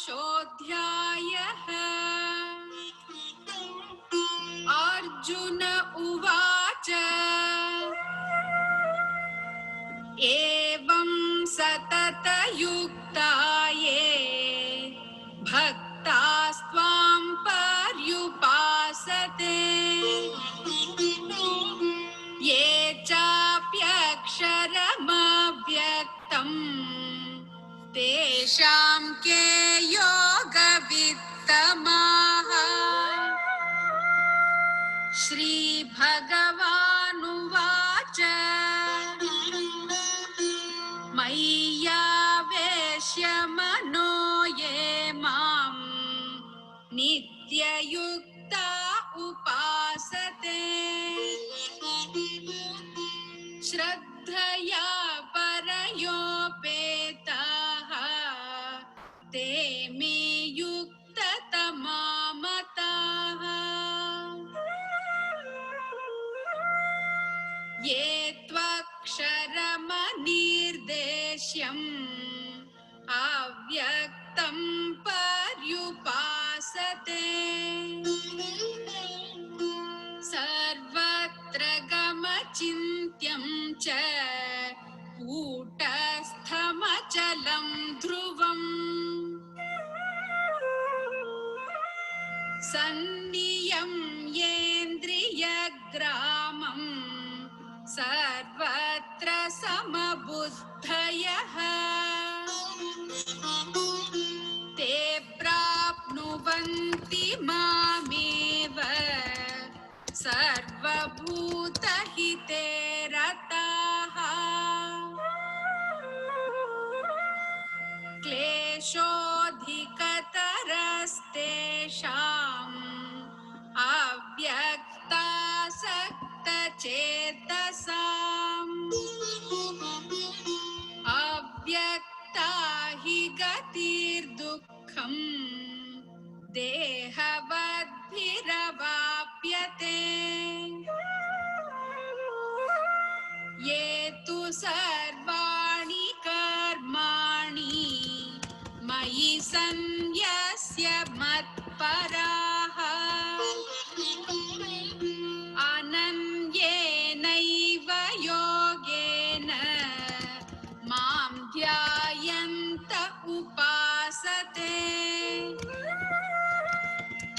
एकादशोऽध्यायः। अर्जुन उवाच एवं सततयुक्ता ये भक्तास्त्वां पर्युपासते ये चाप्यक्षरमव्यक्तम् तेषां के योगवित्तमाः। श्रीभगवानुवाच मय्यावेश्य मनो ये माम् नित्ययुक्ता उपासते श्रद्धया परयोपेताः ते मे युक्ततमा मताः। ये त्वक्षरमनिर्देश्यम् अव्यक्तं पर्युपासते सर्वत्र गमचिन्त्यं च कूटस्थमचलं ध्रुवम् सन्नियं येन्द्रियग्रामं सर्वत्र समबुद्धयः ते प्राप्नुवन्ति मामेव सर्वभूतहिते रताः। क्लेशोऽधिकतरस्तेषाम् अव्यक्तासक्तचेतसाम् अव्यक्ता हि गतिर्दुःखम् देहवद्भिरवाप्यते ये तु सर्वाणि कर्माणि मयि सन्न्यस्य मत्पराः अनन्येनैव योगेन मां ध्यायन्त उपासते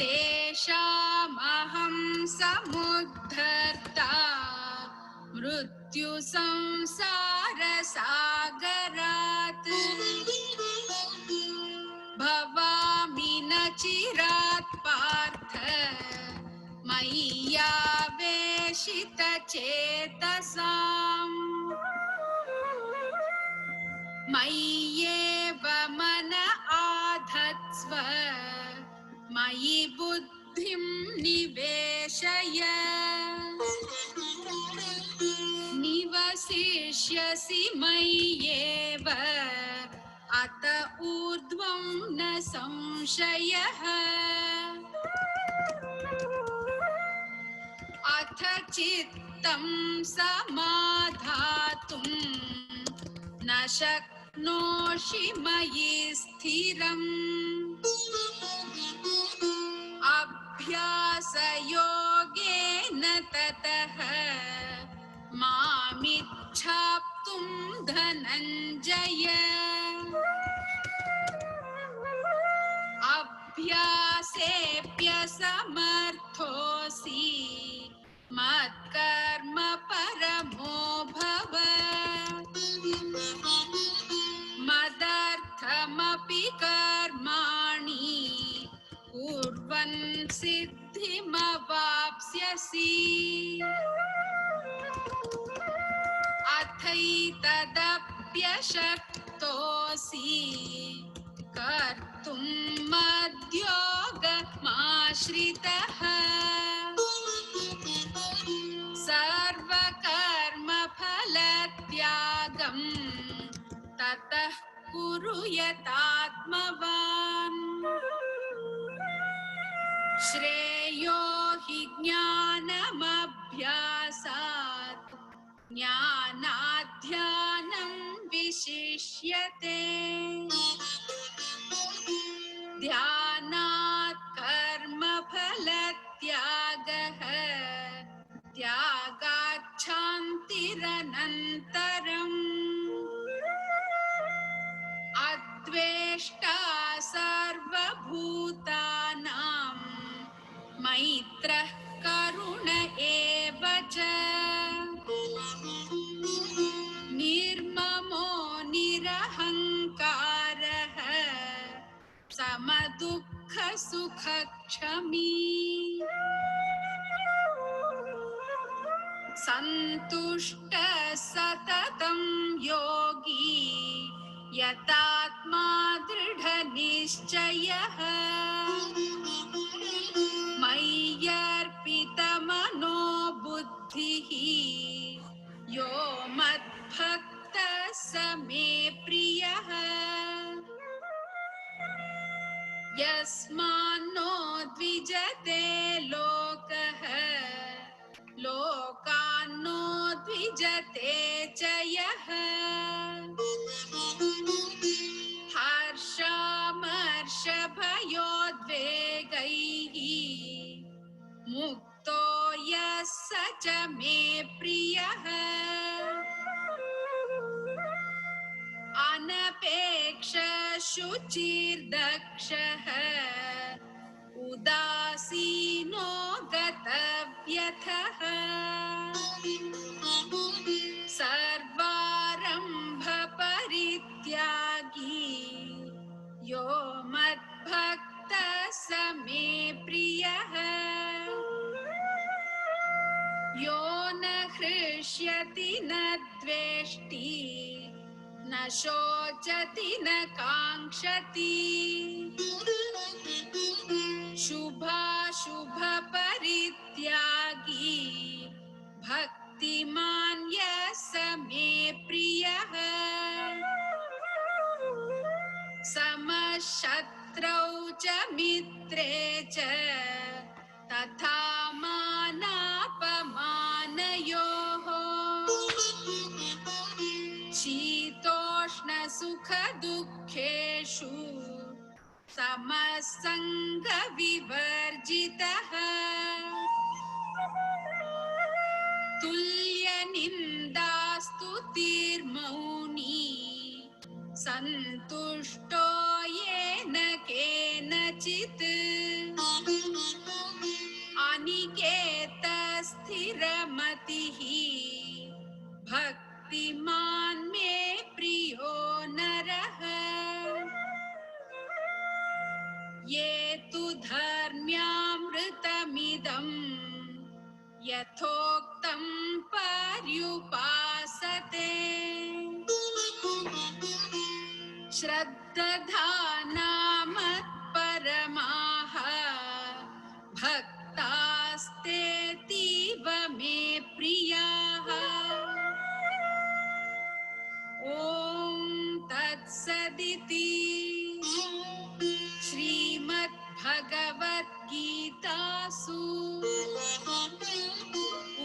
तेषामहं समुद्धर्ता मृत्युसंसारसागरात् भवामि न चिरात् पार्थ मय्यावेशितचेतसाम् मय्येव मन आधत्स्व मयि बुद्धिं निवेशय निवसिष्यसि मय्येव अत ऊर्ध्वं न संशयः। अथ चित्तं समाधातुं न शक्नोषि मयि स्थिरम् अभ्यासयोगेन ततः मामिच्छाप्तुं धनञ्जय अभ्यासेऽप्यसमर्थोऽसि मत्कर्म परमो भव मदर्थमपि कर्माणि कुर्वन् सिद्धिमवाप्स्यसि अथैतदप्यशक्तोऽसि कर्तुं मद्योगमाश्रितः सर्वकर्मफलत्यागं ततः कुरु यतात्मवान् श्रेयो हि ज्ञानमभ्यासात् ज्ञानाध्यानं विशिष्यते मैत्रः करुण एव च निर्ममो निरहङ्कारः समदुःखसुखक्षमी सन्तुष्टः सततं योगी यतात्मा दृढनिश्चयः मय्यर्पितमनो बुद्धिः यो मद्भक्तः स मे प्रियः यस्मान्नो द्विजते लोकः लोकान्नो द्विजते च यः हर्षामर्षभयोद्वेगैः मुक्तो यः स च मे प्रियः अनपेक्षशुचिर्दक्षः उदासीनो गतव्यथः सर्वारम्भपरित्यागी यो मद्भक्तः स मे प्रियः यो न हृष्यति न द्वेष्टि न शोचति न काङ्क्षति शुभाशुभपरित्यागी भक्तिमान् यः स मे प्रियः समशत्रौ च मित्रे च तथा मानापमानयोः शीतोष्णसुखदुःखेषु समसङ्गविवर्जितः तुल्यनिन्दास्तुतिर्मौनी सन्तुष्टो येन केनचित् अनिकेतस्थिरमतिः भक्तिमान् मे प्रियो नरः ये तु धर्म्यामृतमिदम् यथोक्तं पर्युपासते श्रद्धानामत्परमाः भक्तास्तेतीव मे प्रियाः ॐ तत्सदिति श्रीमद्भगवद्गीतासु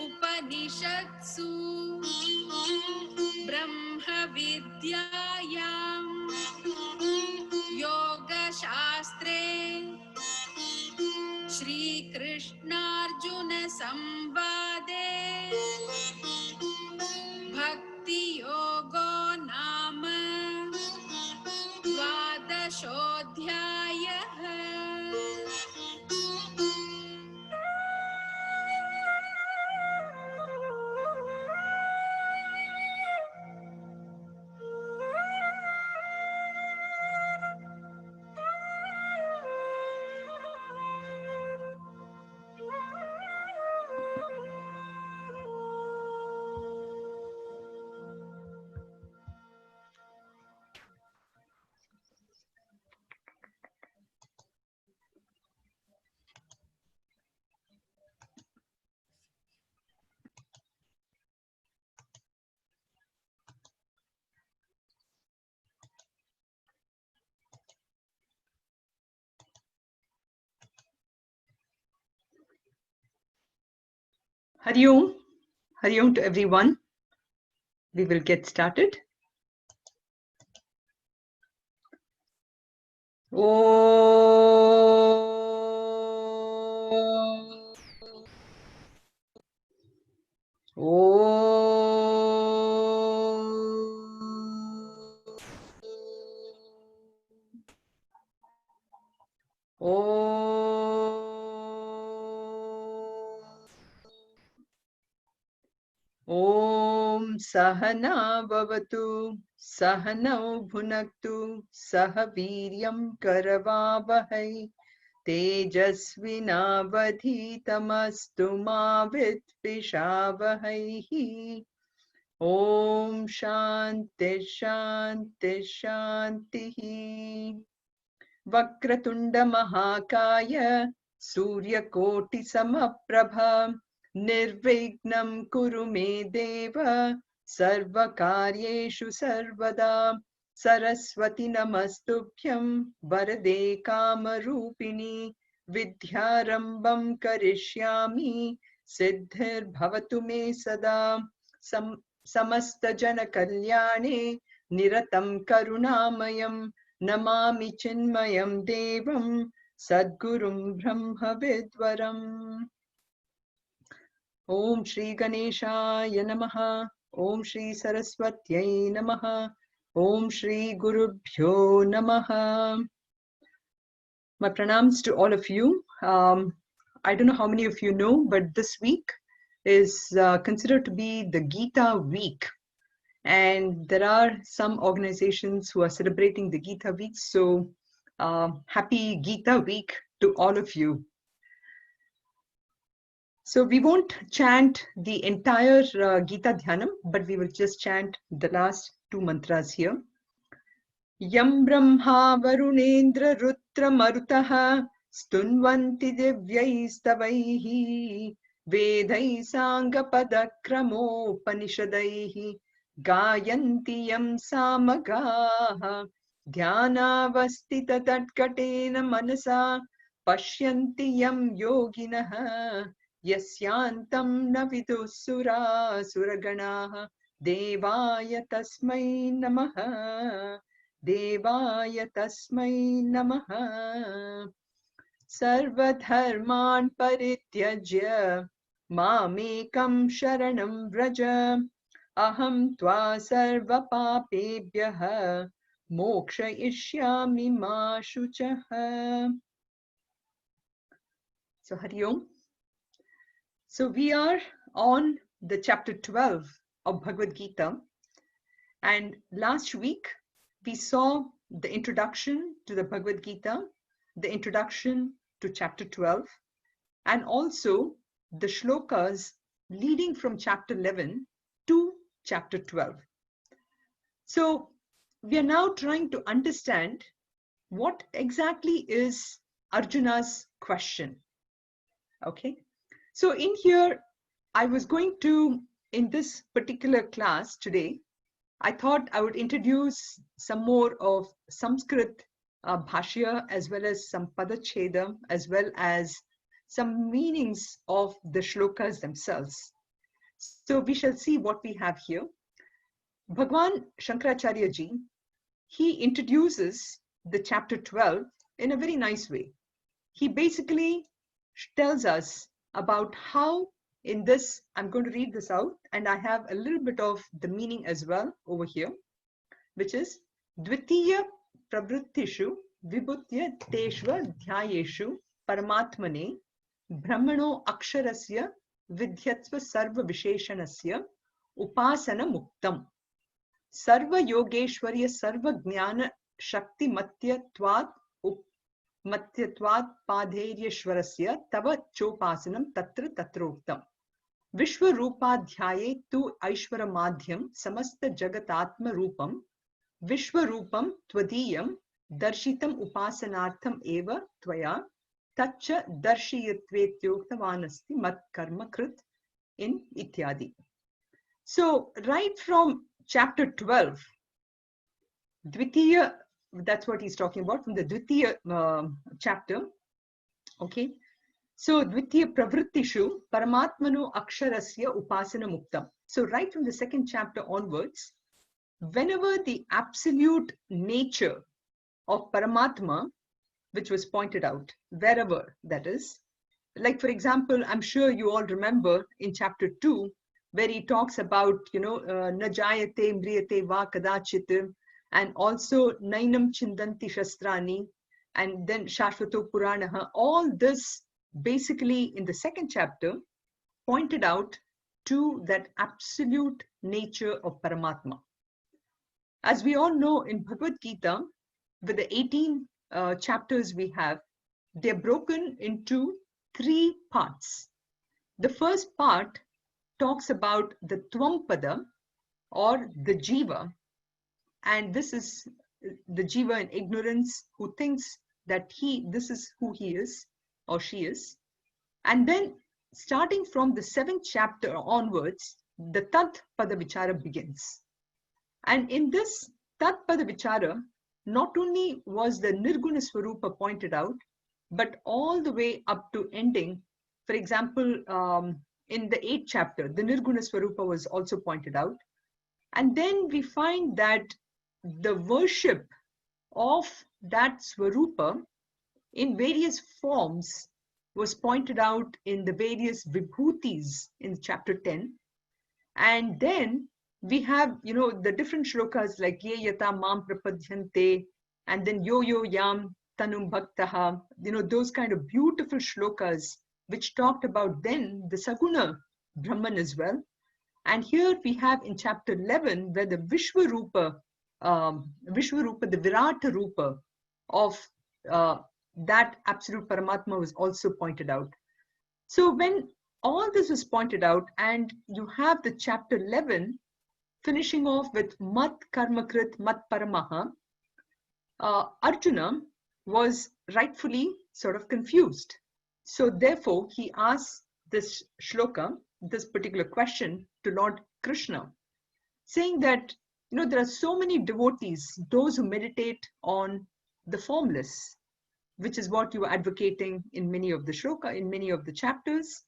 उपनिषत्सु ब्रह्मविद्यायां योगशास्त्रे श्रीकृष्णार्जुनसंवादे भक्तियोगो नाम द्वादशोऽध्यायः। Hari Om. Hari Om to everyone. We will get started. Om Sahana Bhavatu Sahanau Bhunaktu Sahaviryam Karavavahai Tejasvinavadhitamastu ma vidvishavahai. Om Shanti Shanti Shanti. Vakratunda Mahakaya Suryakoti Samaprabha Nirvignam Kuru Me Deva Sarvakaryeshu Sarvada Saraswati Namastubhyam Varade Kamarupini Vidyarambam Karishyami Siddhir Bhavatu Me Sada Samasta Jana Kalyane Niratam Karunamayam Namami Chinmayam Devam Sadgurum Brahma Vidvaram. Om Shri Ganeshaya Namaha. Om Shri Saraswatyai Namaha. Om Shri Gurubhyo Namaha. My pranams to all of you. I don't know how many of you know, but this week is considered to be the Gita week. And there are some organizations who are celebrating the Gita week. So happy Gita week to all of you. So we won't chant the entire Gita Dhyanam, but we will just chant the last two mantras here. Yam Brahma Varunendra Rutra Marutaha Stunvanti Divyaistavaihi Vedai Sanga Padakramo Panishadaihi Gayanti Yam Samagaha Dhyanavastita Tatkatena Manasa Pashyanti Yam Yoginaha Yasyantam Navidusura Suraganaha Devaya Tasmai Namaha Devaya Tasmai Namaha Sarvadharman Parityajya Mamekam Sharanam Vraja Aham Tva Sarva Papebhyaha Moksha Ishyami Ma Shuchaha. So Hari Om. So we are on the chapter 12 of Bhagavad Gita, and last week we saw the introduction to the Bhagavad Gita, the introduction to chapter 12, and also the shlokas leading from chapter 11 to chapter 12. So we are now trying to understand what exactly is Arjuna's question. Okay. So in here, I was going to, in this particular class today, I thought I would introduce some more of Sanskrit Bhashya, as well as some Padacheda, as well as some meanings of the shlokas themselves. So we shall see what we have here. Bhagwan Shankaracharya ji, he introduces the chapter 12 in a very nice way. He basically tells us about how in this, I'm going to read this out, and I have a little bit of the meaning as well over here, which is Dvitiya Pravrittishu Vibhutya Teshva Dhyayeshu Paramatmane Brahmano Aksharasya Vidhyatva Sarva Visheshanasya Upasana Muktam Sarva Yogeshwarya Sarva Jnana Shakti Matyatvat Matyatvat Padheryashwarasya Tava Chopasanam Tatra Tatroktam Vishwarupadhyaye tu Aishwara Madhyam Samasta Jagatatma Rupam Vishwarupam Twadiyam Darshitam Upasanartham Eva Tvaya Tacha Darshiyatvetyoktavaanasti Mat Karma Krit in Ityadi. So right from chapter 12, Dvitiya, that's what he's talking about, from the Dvitiya chapter. Okay. So Dvitiya Pravrittishu Paramatmano Aksharasya Upasana Muktam. So right from the second chapter onwards, whenever the absolute nature of Paramatma, which was pointed out, wherever that is, like for example, I'm sure you all remember in chapter 2, where he talks about, na jayate mriyate va kadachit, and also nainam chindanti shastrani, and then shashvato puranaha. All this basically in the second chapter pointed out to that absolute nature of Paramatma. As we all know, in Bhagavad Gita, with the 18 chapters we have, they're broken into 3 parts. The first part talks about the Tvampada, or the Jiva, and this is the Jiva in ignorance who thinks that this is who he is or she is. And then starting from the 7th chapter onwards, the Tat Pada Vichara begins. And in this Tat Pada Vichara, not only was the Nirguna Swarupa pointed out, but all the way up to ending. For example, in the 8th chapter, the Nirguna Swarupa was also pointed out. And then we find that the worship of that Swarupa in various forms was pointed out in the various Vibhutis in chapter 10. And then we have, the different shlokas like Ye Yata Mam Prapadhyante, and then Yo Yo Yam Tanum Bhaktaha, those kind of beautiful shlokas which talked about then the Saguna Brahman as well. And here we have in chapter 11 where the Vishwarupa, the Virata Rupa of that absolute Paramatma was also pointed out. So when all this was pointed out, and you have the chapter 11 finishing off with Mat Karmakrit Mat Paramaha, Arjuna was rightfully sort of confused. So therefore, he asks this shloka, this particular question to Lord Krishna, saying that, there are so many devotees, those who meditate on the formless, which is what you are advocating in many of the shloka, in many of the chapters.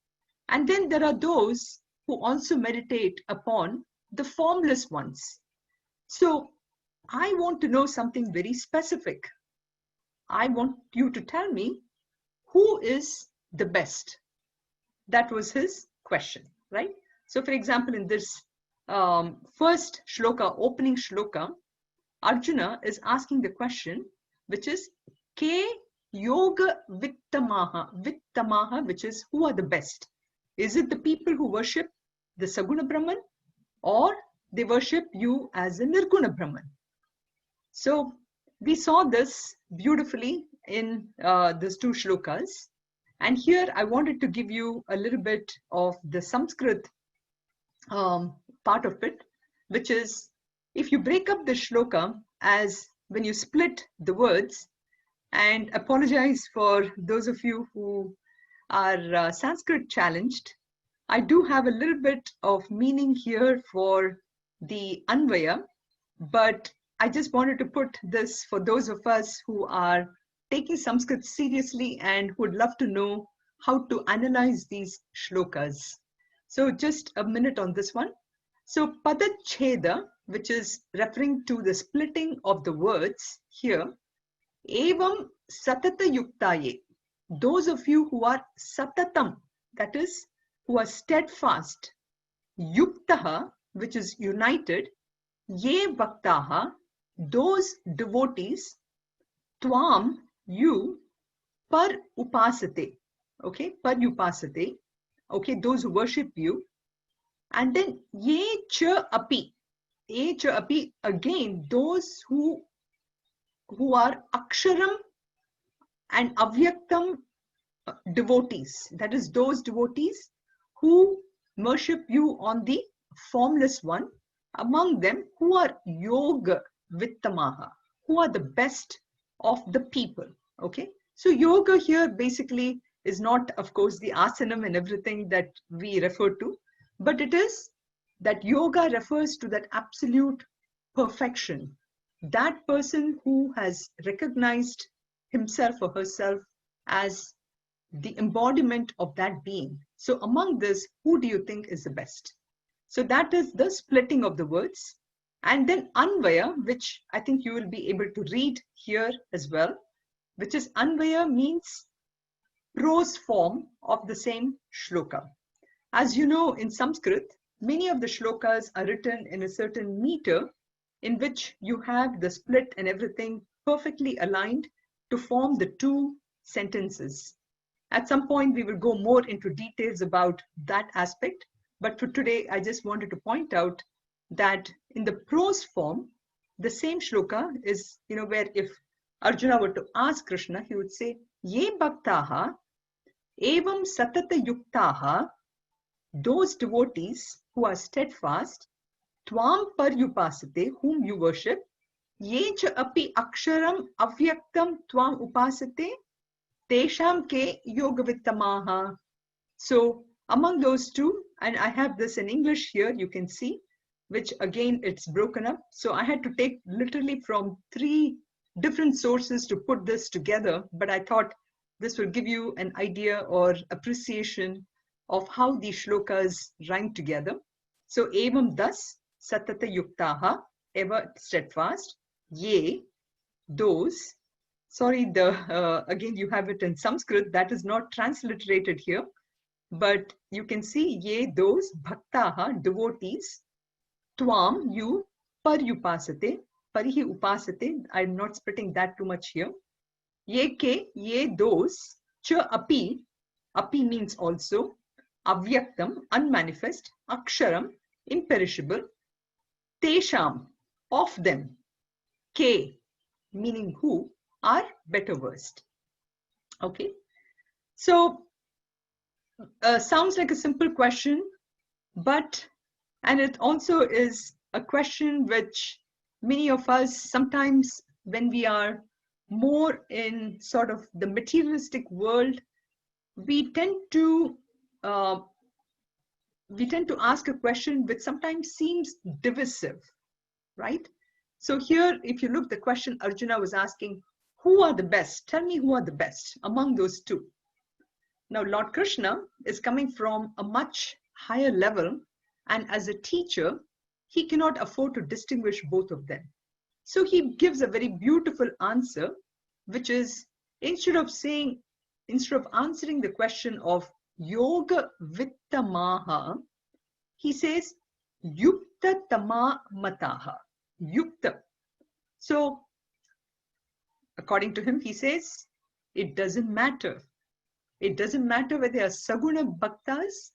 And then there are those who also meditate upon the formless ones. So I want to know something very specific. I want you to tell me who is the best. That was his question, right? So for example, in this first shloka, opening shloka, Arjuna is asking the question, which is Ke Yoga Vittamaha, which is who are the best? Is it the people who worship the Saguna Brahman, or they worship you as a Nirguna Brahman? So we saw this beautifully in these 2 shlokas. And here I wanted to give you a little bit of the Sanskrit part of it, which is, if you break up the shloka as when you split the words, and apologize for those of you who are Sanskrit challenged, I do have a little bit of meaning here for the Anvaya, but I just wanted to put this for those of us who are taking Sanskrit seriously and would love to know how to analyze these shlokas. So just a minute on this one. So Padacheda, which is referring to the splitting of the words here, Evam Satata Yuktaye, those of you who are Satatam, that is, who are steadfast, Yuktaha, which is united, Ye Bhaktaha, those devotees, Tvam, you, Par Upasate, okay, Par Upasate, okay, those who worship you, and then Ye Cha Api, again, those who are Aksharam and Avyaktam devotees, that is, those devotees who worship you on the formless one, among them who are Yoga Vittamaha, who are the best of the people, okay? So yoga here basically is not, of course, the asanam and everything that we refer to, but it is that yoga refers to that absolute perfection, that person who has recognized himself or herself as the embodiment of that being. So among this, who do you think is the best? So that is the splitting of the words. And then Anvaya, which I think you will be able to read here as well, which is Anvaya means prose form of the same shloka. As you know, in Sanskrit, many of the shlokas are written in a certain meter in which you have the split and everything perfectly aligned to form the 2 sentences. At some point, we will go more into details about that aspect. But for today, I just wanted to point out that in the prose form, the same shloka is, where if Arjuna were to ask Krishna, he would say, Ye bhaktaha evam satata yuktaha, those devotees who are steadfast, tvam paryupasate, whom you worship, ye cha api aksharam avyaktam tvam upasate, tesham ke yogavittamaha. So among those two, and I have this in English here, you can see, which again, it's broken up. So I had to take literally from 3 different sources to put this together, but I thought this will give you an idea or appreciation of how these shlokas rhyme together. So evam thus, satata yuktaha, ever steadfast, ye, those. Sorry, again, you have it in Sanskrit, that is not transliterated here. But you can see, ye, those, bhaktaha, devotees, tvam, you, paryupasate, parihi upasate, I'm not splitting that too much here. Ye ke, ye, those, cha api, api means also, avyaktam, unmanifest, aksharam, imperishable, tesham, of them, ke, meaning who, are better versed. Okay, so sounds like a simple question, and it also is a question which many of us sometimes, when we are more in sort of the materialistic world, we tend to ask a question which sometimes seems divisive, right? So here, if you look, the question Arjuna was asking, who are the best? Tell me who are the best among those two. Now, Lord Krishna is coming from a much higher level, and as a teacher, he cannot afford to distinguish both of them. So he gives a very beautiful answer, which is, instead of answering the question of yoga vittamaha, he says yukta tama mataha. Yukta. So according to him, he says, it doesn't matter. It doesn't matter whether they are saguna bhaktas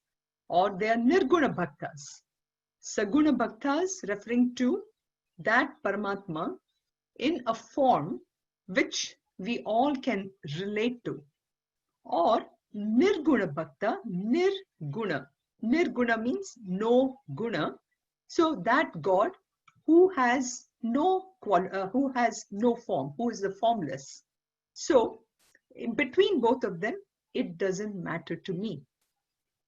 or they are nirguna bhaktas. Saguna bhaktas referring to that Paramatma in a form which we all can relate to. Or nirguna bhakta, nirguna. Nirguna means no guna. So that God who has no form, who is the formless. So in between both of them, it doesn't matter to me.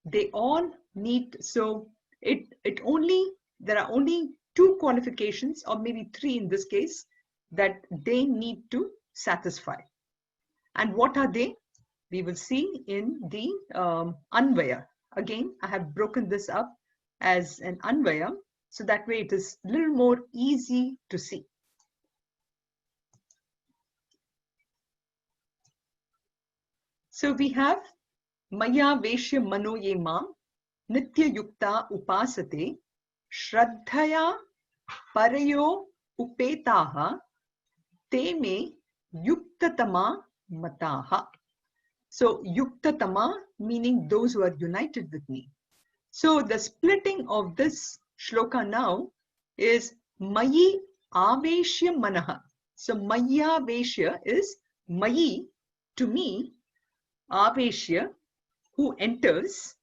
They all need, so there are only 2 qualifications, or maybe 3 in this case, that they need to satisfy. And what are they? We will see in the Anvaya. Again, I have broken this up as an Anvaya, so that way it is a little more easy to see. So we have Maya Veshya Mano Ye Mam Nitya Yukta Upasate Shraddhaya Parayo Upetaha Te Me Yuktatama Mataha. So Yuktatama meaning those who are united with me. So the splitting of this shloka now is Mayi Aveshya Manaha. So Maya Veshya is Mayi, to me, Aveshya, who enters,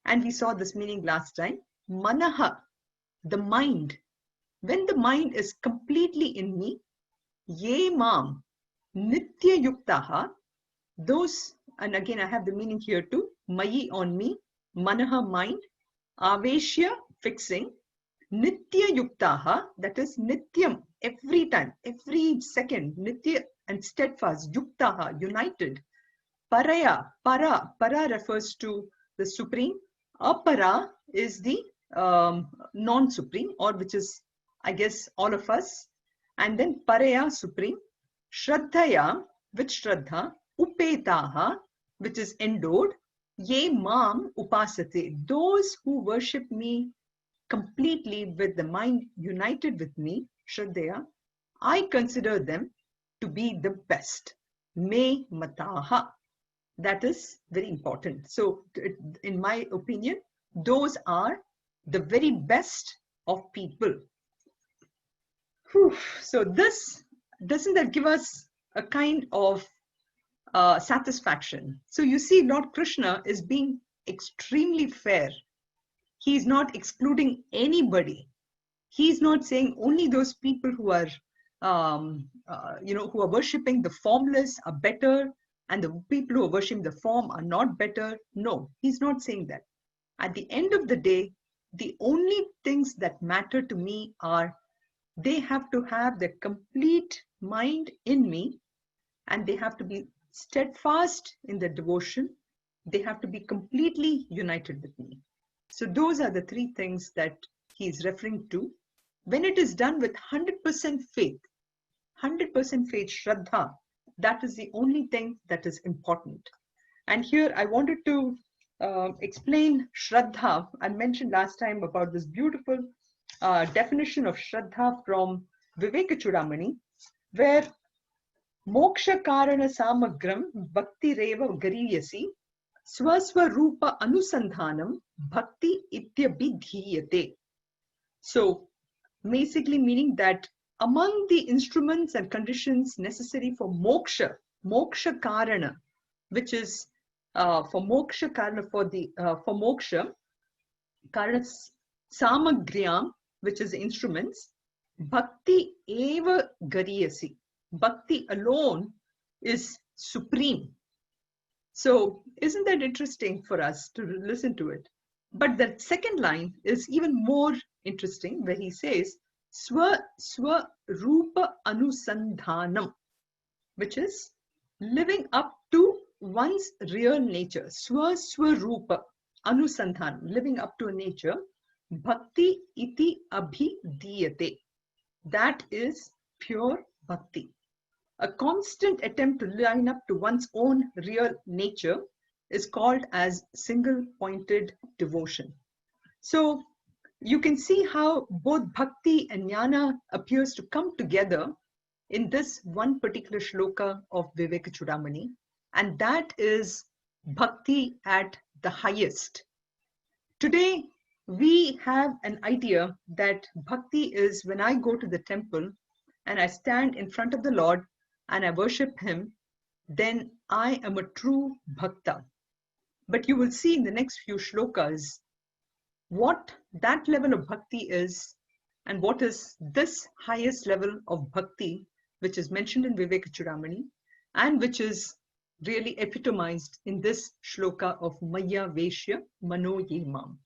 and we saw this meaning last time, Manaha, the mind. When the mind is completely in me, Ye Mam, Nitya Yuktaha, those, and again I have the meaning here too, Mayi on me, Manaha mind, Aveshya fixing, Nitya Yuktaha, that is Nityam, every time, every second, Nitya and steadfast, Yuktaha, united. Paraya, para refers to the supreme. Apara is the non-supreme, or which is, I guess, all of us. And then paraya, supreme. Shraddhaya, with Shraddha. Upetaha, which is endowed. Ye mam upasate, those who worship me completely with the mind united with me, Shraddhaya, I consider them to be the best. Me mataha. That is very important. So in my opinion, those are the very best of people. Whew. So this, doesn't that give us a kind of satisfaction? So you see, Lord Krishna is being extremely fair. He is not excluding anybody. He is not saying only those people who are, who are worshipping the formless are better, and the people who are worshipping the form are not better. No, he's not saying that. At the end of the day, the only things that matter to me are they have to have the complete mind in me, and they have to be steadfast in their devotion. They have to be completely united with me. So those are the three things that he is referring to. When it is done with 100% faith, 100% faith, Shraddha, that is the only thing that is important. And here I wanted to explain Shraddha. I mentioned last time about this beautiful definition of Shraddha from Viveka Chudamani, where Moksha Karana Samagram Bhakti Reva Gariyasi Swaswarupa Anusandhanam Bhakti Ityabhidhiyate. So basically meaning that among the instruments and conditions necessary for moksha, moksha karana, which is for moksha karana, for moksha karana samagriyam, which is instruments, bhakti eva gariyasi. Bhakti alone is supreme. So isn't that interesting for us to listen to it? But the second line is even more interesting, where he says swa rupa anusandhanam, which is living up to one's real nature. Swa rupa anusandhanam, living up to a nature. Bhakti iti abhidhiyate. That is pure bhakti. A constant attempt to line up to one's own real nature is called as single-pointed devotion. So you can see how both bhakti and jnana appears to come together in this one particular shloka of Viveka Chudamani, and that is bhakti at the highest. Today, we have an idea that bhakti is when I go to the temple and I stand in front of the Lord and I worship him, then I am a true bhakta. But you will see in the next few shlokas what that level of bhakti is and what is this highest level of bhakti, which is mentioned in Viveka Chudamani and which is really epitomized in this shloka of Maya Veshya Mano Ye Mam.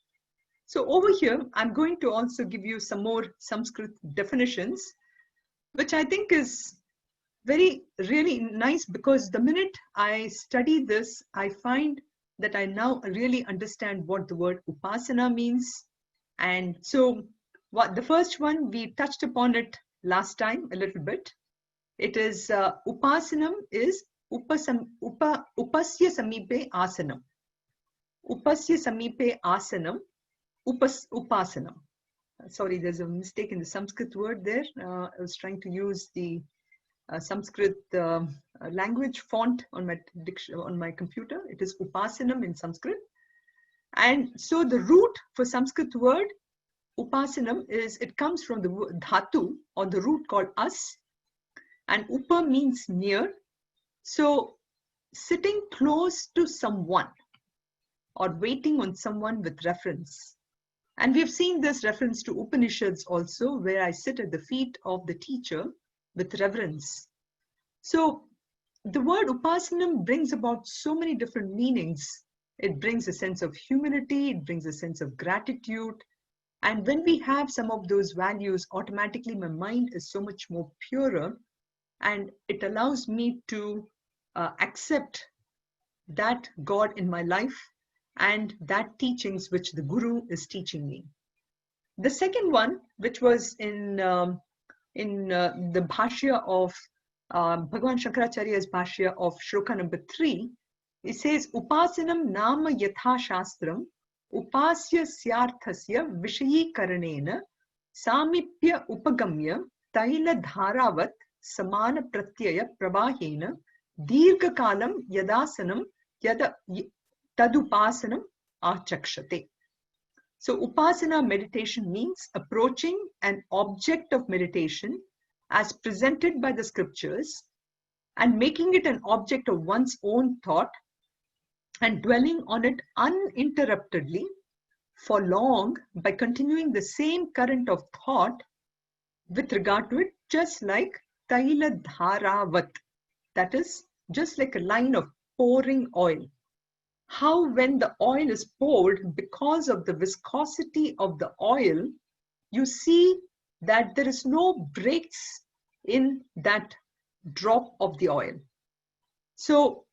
So over here, I'm going to also give you some more Sanskrit definitions, which I think is really nice, because the minute I study this, I find that I now really understand what the word upasana means. And so what the first one, we touched upon it last time a little bit. It is upasanam is upasya samipe asanam. Upasya samipe asanam, upasanam. Sorry, there's a mistake in the Sanskrit word there. I was trying to use the Sanskrit language font on my computer. It is upasanam in Sanskrit. And so the root for Sanskrit word upasanam is, it comes from the dhatu or the root called as, and upa means near. So sitting close to someone or waiting on someone with reference. And we've seen this reference to Upanishads also, where I sit at the feet of the teacher with reverence. So the word upasanam brings about so many different meanings. It brings a sense of humility, it brings a sense of gratitude. And when we have some of those values, automatically my mind is so much more purer, and it allows me to accept that God in my life and that teachings which the Guru is teaching me. The second one, which was in the bhashya of Bhagavan Shankaracharya's bhashya of shloka number 3, it says, Upasanam nama yatha shastram upasya syarthasya vishayi karanena samipya upagamya taila dharavat samana pratyaya prabahena dirgha kalam yadasanam yada tadupasanam achakshate. So upasana meditation means approaching an object of meditation as presented by the scriptures and making it an object of one's own thought and dwelling on it uninterruptedly for long by continuing the same current of thought with regard to it, just like Taila Dharavat, that is, just like a line of pouring oil. How when the oil is poured, because of the viscosity of the oil, you see that there is no breaks in that drop of the oil. So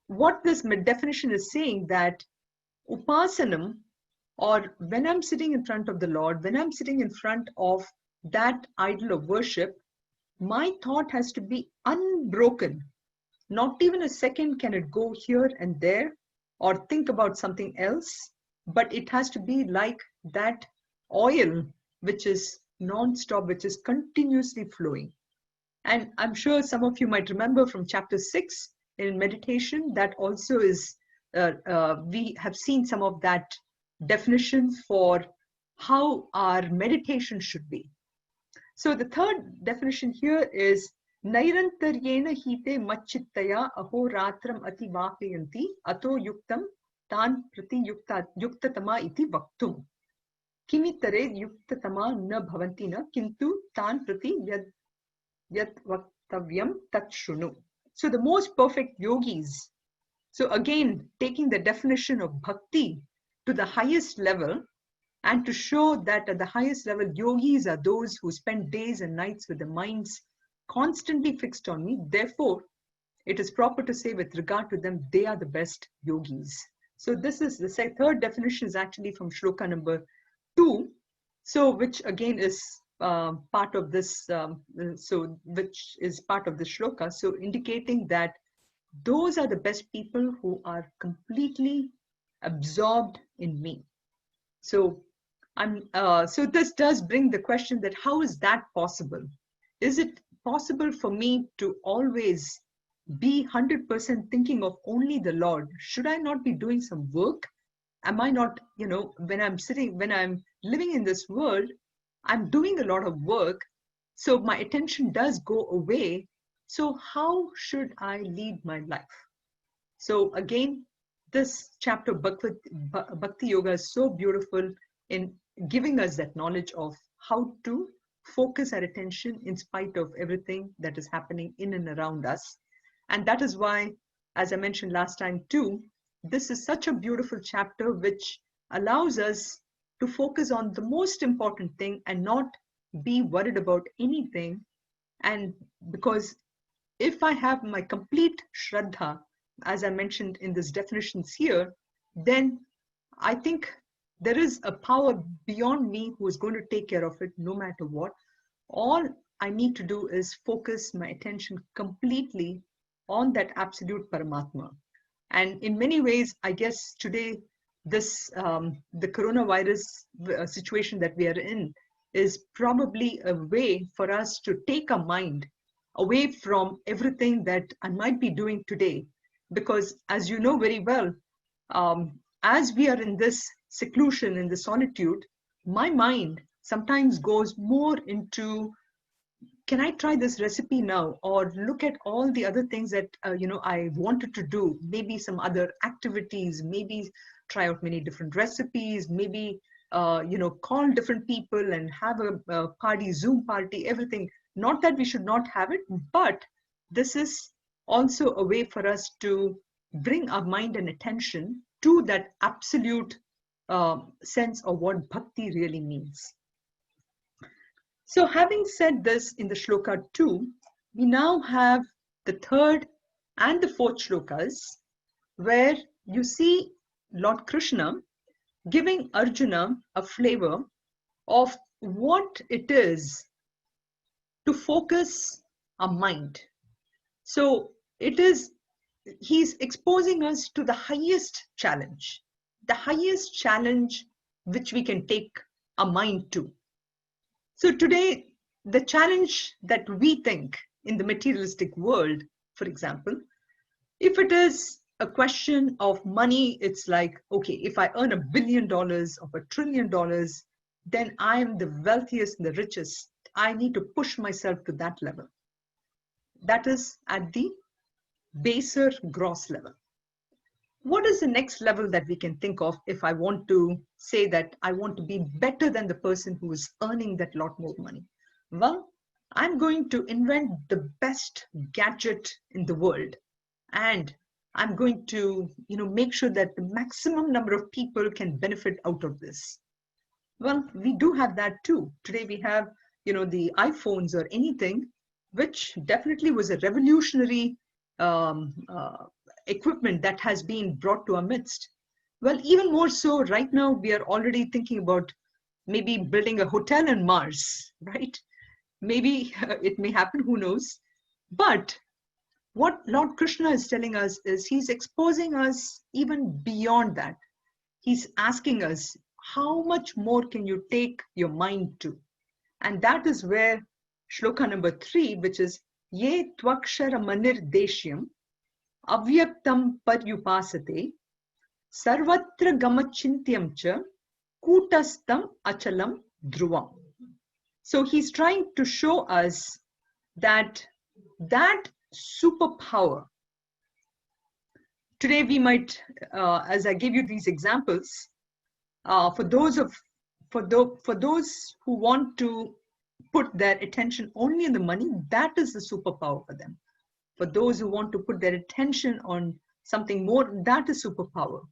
what this definition is saying, that upasanam, or when I'm sitting in front of the Lord, when I'm sitting in front of that idol of worship, my thought has to be unbroken. Not even a second can it go here and there or think about something else, but it has to be like that oil which is non-stop, which is continuously flowing. And I'm sure some of you might remember from chapter 6 in meditation, that also is, we have seen some of that definition for how our meditation should be. So the third definition here is Nairantaryena hite machittaya ahoratram ati vapayanti ato yuktam tan prati yuktatama iti vaktum. Kimitare yuktatama na bhavanti na kintu tan prati yad vaktavyam tat shrunu. So the most perfect yogis. So again, taking the definition of bhakti to the highest level, and to show that at the highest level, yogis are those who spend days and nights with their minds constantly fixed on me. Therefore, it is proper to say with regard to them, they are the best yogis. So this is the third definition, is actually from shloka number 2. So which again is part of this, which is part of the shloka. So indicating that those are the best people who are completely absorbed in me. So so this does bring the question that how is that possible? Is it possible for me to always be 100% thinking of only the Lord? Should I not be doing some work? Am I not, when I'm living in this world, I'm doing a lot of work. So my attention does go away. So how should I lead my life? So again, this chapter of Bhakti Yoga is so beautiful in giving us that knowledge of how to focus our attention in spite of everything that is happening in and around us. And that is why, as I mentioned last time too, this is such a beautiful chapter which allows us to focus on the most important thing and not be worried about anything. And because if I have my complete Shraddha, as I mentioned in these definitions here, then I think there is a power beyond me who is going to take care of it no matter what. All I need to do is focus my attention completely on that absolute Paramatma. And in many ways, I guess today, this the coronavirus situation that we are in is probably a way for us to take our mind away from everything that I might be doing today. Because as you know very well, as we are in this seclusion, in the solitude, my mind sometimes goes more into, can I try this recipe now? Or look at all the other things that, I wanted to do, maybe some other activities, maybe try out many different recipes, maybe, call different people and have a party, Zoom party, everything. Not that we should not have it, but this is also a way for us to bring our mind and attention to that absolute sense of what bhakti really means. So having said this in the shloka 2, we now have the third and the fourth shlokas, where you see Lord Krishna giving Arjuna a flavor of what it is to focus our mind. So he's exposing us to the highest challenge which we can take our mind to. So today, the challenge that we think in the materialistic world, for example, if it is a question of money, it's like, okay, if I earn $1 billion or $1 trillion, then I am the wealthiest and the richest. I need to push myself to that level. That is at the baser gross level. What is the next level that we can think of if I want to say that I want to be better than the person who is earning that lot more money? Well, I'm going to invent the best gadget in the world, and I'm going to, make sure that the maximum number of people can benefit out of this. Well, we do have that too. Today we have, the iPhones or anything, which definitely was a revolutionary equipment that has been brought to our midst. Well, even more so, right now we are already thinking about maybe building a hotel on Mars, right? Maybe it may happen, who knows? But what Lord Krishna is telling us is he's exposing us even beyond that. He's asking us, how much more can you take your mind to? And that is where shloka number 3, which is Ye tvakshara manir deshyam avyaktam paryupasate sarvatra gamachintyam cha kutastam achalam dhruvam. So he's trying to show us that superpower. Today we might, as I give you these examples, for those who want to put their attention only on the money, that is the superpower for them. For those who want to put their attention on something more, that is superpower.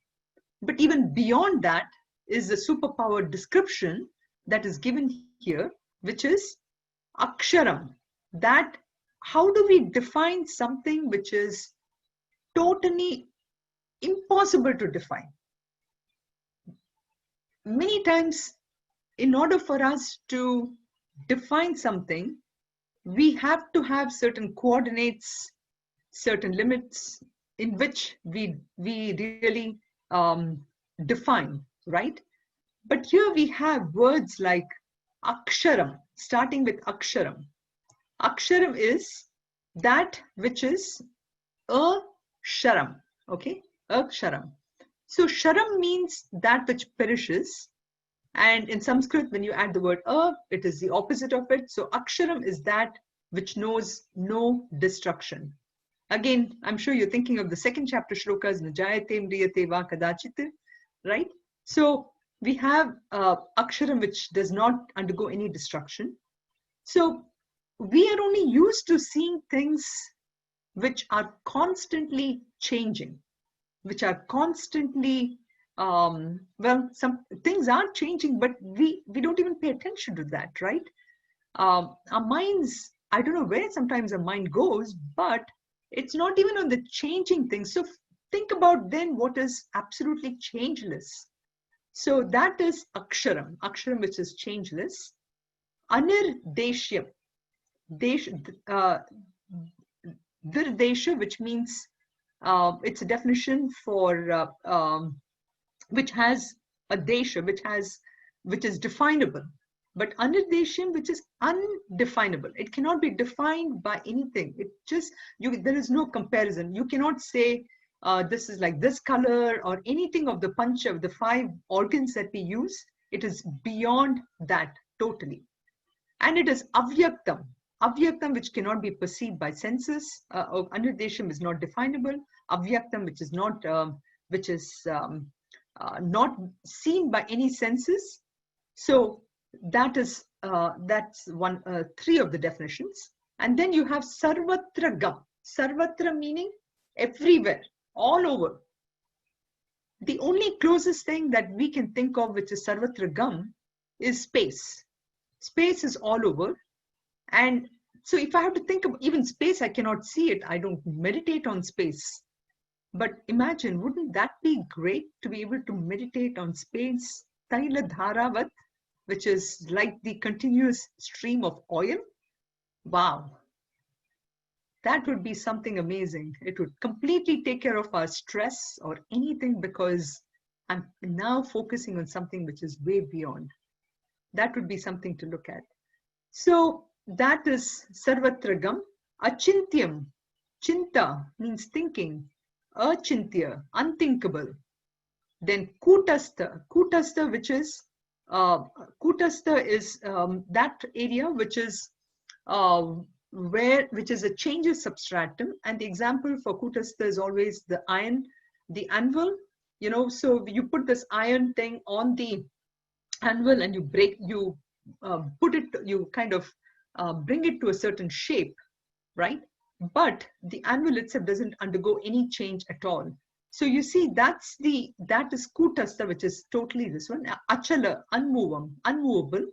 But even beyond that is the superpower description that is given here, which is aksharam. That how do we define something which is totally impossible to define? Many times, in order for us to define something, we have to have certain coordinates, certain limits in which we really define, right? But here we have words like aksharam, starting with aksharam. Aksharam is that which is a sharam, okay? A sharam. So sharam means that which perishes. And in Sanskrit, when you add the word it is the opposite of it. So aksharam is that which knows no destruction. Again, I'm sure you're thinking of the second chapter shlokas, Najayate mriyate va kadachit, right? So we have aksharam which does not undergo any destruction. So we are only used to seeing things which are constantly changing, which are constantly, some things are changing, but we don't even pay attention to that, right? Our minds, I don't know where sometimes our mind goes, but it's not even on the changing things. So think about then what is absolutely changeless. So that is aksharam, aksharam which is changeless. Anirdeshyam, Virdesha, which means it's a definition for which has a desha, which is definable. But anirdeshyam, which is undefinable. It cannot be defined by anything. It just, there is no comparison. You cannot say this is like this color or anything of the pancha, of the 5 organs that we use. It is beyond that totally. And it is avyaktam. Avyaktam, which cannot be perceived by senses. Anirdeshyam is not definable. Avyaktam, which is not seen by any senses. So that's 3 of the definitions. And then you have sarvatra gam. Sarvatra meaning everywhere, all over. The only closest thing that we can think of which is sarvatra gam is space. Space is all over. And so if I have to think of even space, I cannot see it. I don't meditate on space. But imagine, wouldn't that be great to be able to meditate on space? Taila dharavat, which is like the continuous stream of oil. Wow. That would be something amazing. It would completely take care of our stress or anything, because I'm now focusing on something which is way beyond. That would be something to look at. So that is sarvatragam. Achintyam. Chinta means thinking. achintya, unthinkable. Then kutastha, which is kutastha is that area which is which is a changes substratum, and the example for kutastha is always the iron, the anvil. So you put this iron thing on the anvil and you put it, you kind of bring it to a certain shape, right? But the anvil itself doesn't undergo any change at all. So you see, that is kutastha, which is totally this one. Achala, unmovable,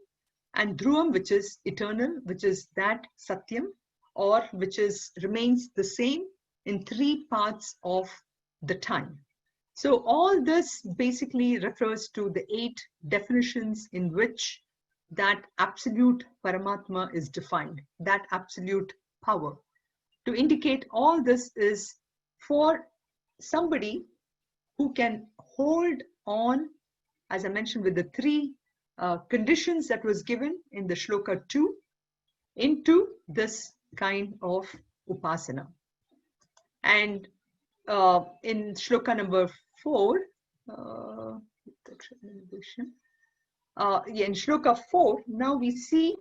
and dhruvam, which is eternal, which is that satyam, or which remains the same in 3 parts of the time. So all this basically refers to the 8 definitions in which that absolute Paramatma is defined, that absolute power. To indicate all this is for somebody who can hold on, as I mentioned, with the 3 conditions that was given in the shloka 2, into this kind of upasana. And in shloka number 4, in shloka 4, now we see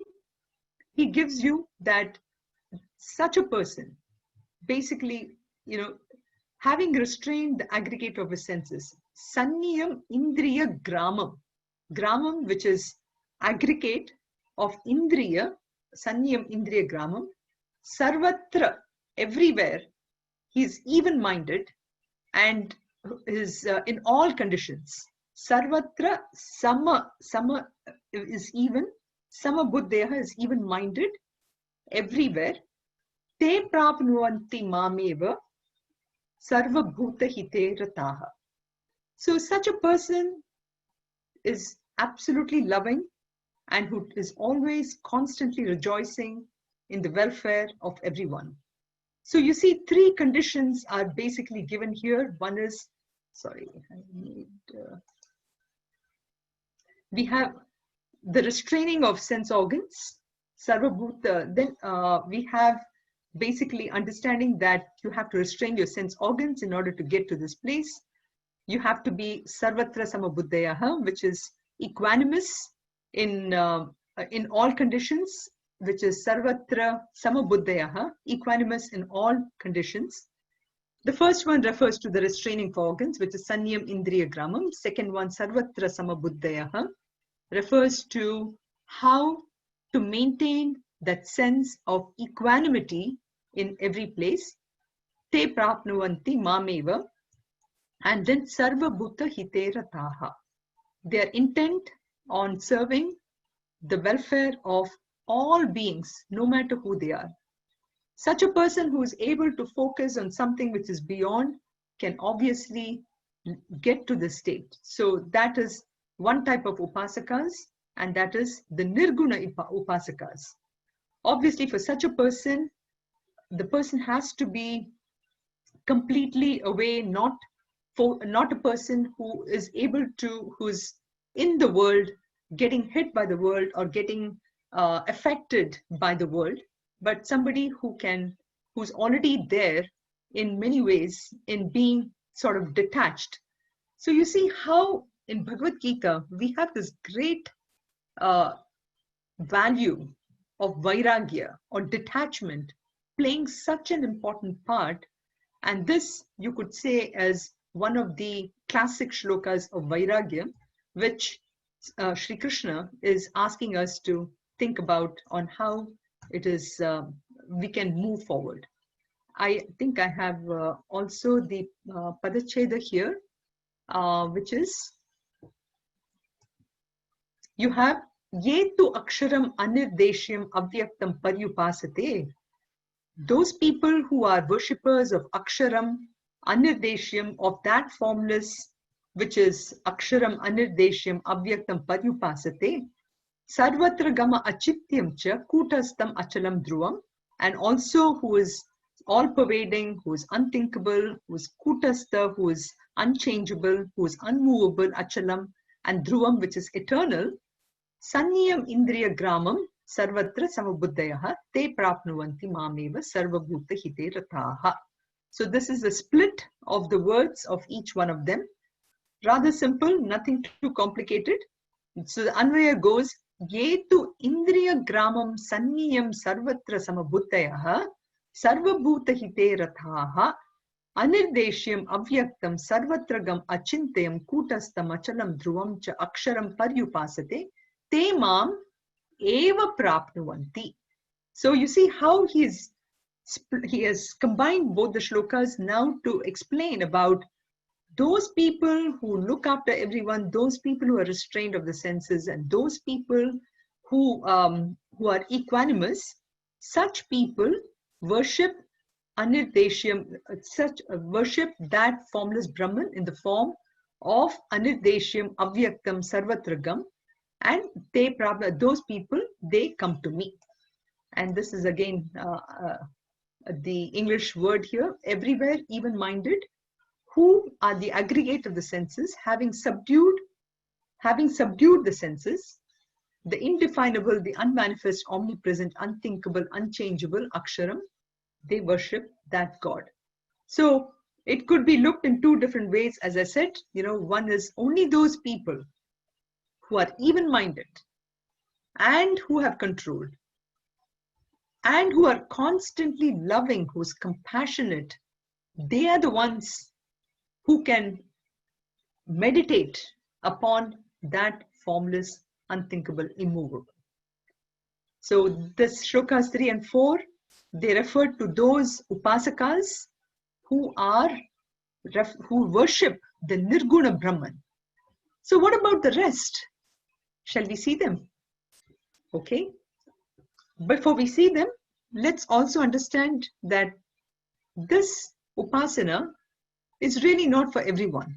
he gives you that such a person, basically, having restrained the aggregate of his senses, sanniyam indriya gramam, which is aggregate of indriya, sanniyam indriya gramam, sarvatra, everywhere, he is even-minded and is in all conditions. Sarvatra sama is even, sama buddheha is even-minded everywhere. Te prapnuvanti mameva sarva bhuta hite rataha. So such a person is absolutely loving and who is always constantly rejoicing in the welfare of everyone. So you see, 3 conditions are basically given here. One is, we have the restraining of sense organs, sarva bhuta. Then we have basically understanding that you have to restrain your sense organs in order to get to this place. You have to be sarvatra samabuddhayaha, which is equanimous in all conditions, which is sarvatra samabuddhayaha, equanimous in all conditions. The first one refers to the restraining of organs, which is sanniyam indriya gramam. Second one, sarvatra samabuddhayaha, refers to how to maintain that sense of equanimity in every place. Te prapnuvanti mameva. And then sarva bhuta hite rataha. They are intent on serving the welfare of all beings, no matter who they are. Such a person who is able to focus on something which is beyond can obviously get to the state. So that is one type of upasakas, and that is the nirguna upasakas. Obviously, for such a person, the person has to be completely away, not a person who is able to, who's in the world, getting hit by the world or getting affected by the world, but somebody who's already there in many ways in being sort of detached. So you see how in Bhagavad Gita we have this great value of vairagya or detachment playing such an important part, and this you could say as one of the classic shlokas of vairagya, which Sri Krishna is asking us to think about on how it is we can move forward. I think I have also the Padacheda here, which is, you have yetu aksharam anirdeshyam avyaktam paryupasate. Those people who are worshippers of aksharam anirdeshyam, of that formless, which is aksharam anirdeshyam avyaktam paryupasate, sarvatra gama achityam cha kutastam achalam dhruvam, and also who is all-pervading, who is unthinkable, who is kutastha, who is unchangeable, who is unmovable, achalam, and dhruvam, which is eternal. Sanniyam indriya gramam sarvatra samabuddhayaha te prapnuvanti mameva sarvabhuta hite rataha. So this is a split of the words of each one of them. Rather simple, nothing too complicated. So the Anvaya goes, Yetu Indriya Gramam Sanniyam Sarvatra Samabhutayaha Sarvabhuta Hite Rathaha Anirdeshyam Avyaktam Sarvatragam Achintayam Kutastam Achalam Dhruvam Cha Aksharam Paryupasate Te Mam Eva Prapnuvanti. So you see how he has combined both the shlokas now to explain about those people who look after everyone, those people who are restrained of the senses, and those people who are equanimous. Such people worship Anirdeshyam, worship that formless Brahman in the form of Anirdeshyam Avyaktam Sarvatragam, and those people, they come to me. And this is again the English word here, everywhere, even-minded, who are the aggregate of the senses, having subdued the senses, the indefinable, the unmanifest, omnipresent, unthinkable, unchangeable Aksharam, they worship that God. So it could be looked in two different ways. As I said, one is only those people who are even-minded and who have control and who are constantly loving, who's compassionate. They are the ones who can meditate upon that formless, unthinkable, immovable. So this shlokas 3 and 4, they refer to those upasakas who worship the Nirguna Brahman. So what about the rest? Shall we see them? Okay. Before we see them, let's also understand that this upasana is really not for everyone.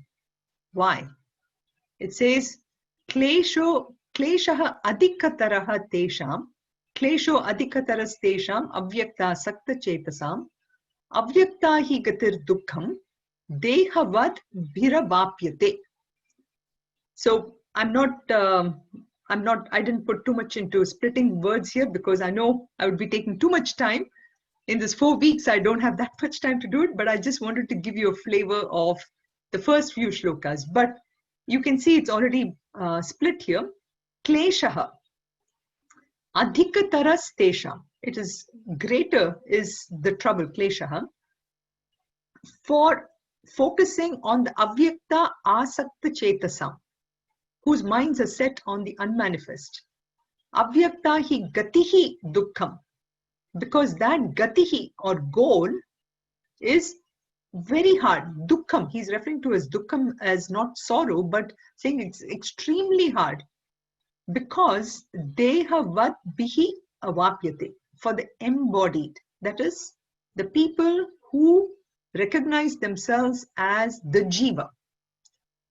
Why? It says, Kleshaha adhikataraha tesham, Klesho adhikataras tesham, avyakta sakta chetasam, avyakta hi gatir dukkham, dehavad bhiravapyate. So I didn't put too much into splitting words here because I know I would be taking too much time. In this 4 weeks, I don't have that much time to do it, but I just wanted to give you a flavor of the first few shlokas. But you can see it's already split here. Kleshaha adhikataras tesham. It is greater is the trouble, kleshaha, for focusing on the avyakta asakta chetasam, whose minds are set on the unmanifest. Avyakta hi gatihi dukkham, because that gatihi or goal is very hard. Dukkham, he's referring to as dukkham as not sorrow, but saying it's extremely hard. Because dehavad bihi avapyate, for the embodied, that is, the people who recognize themselves as the jiva,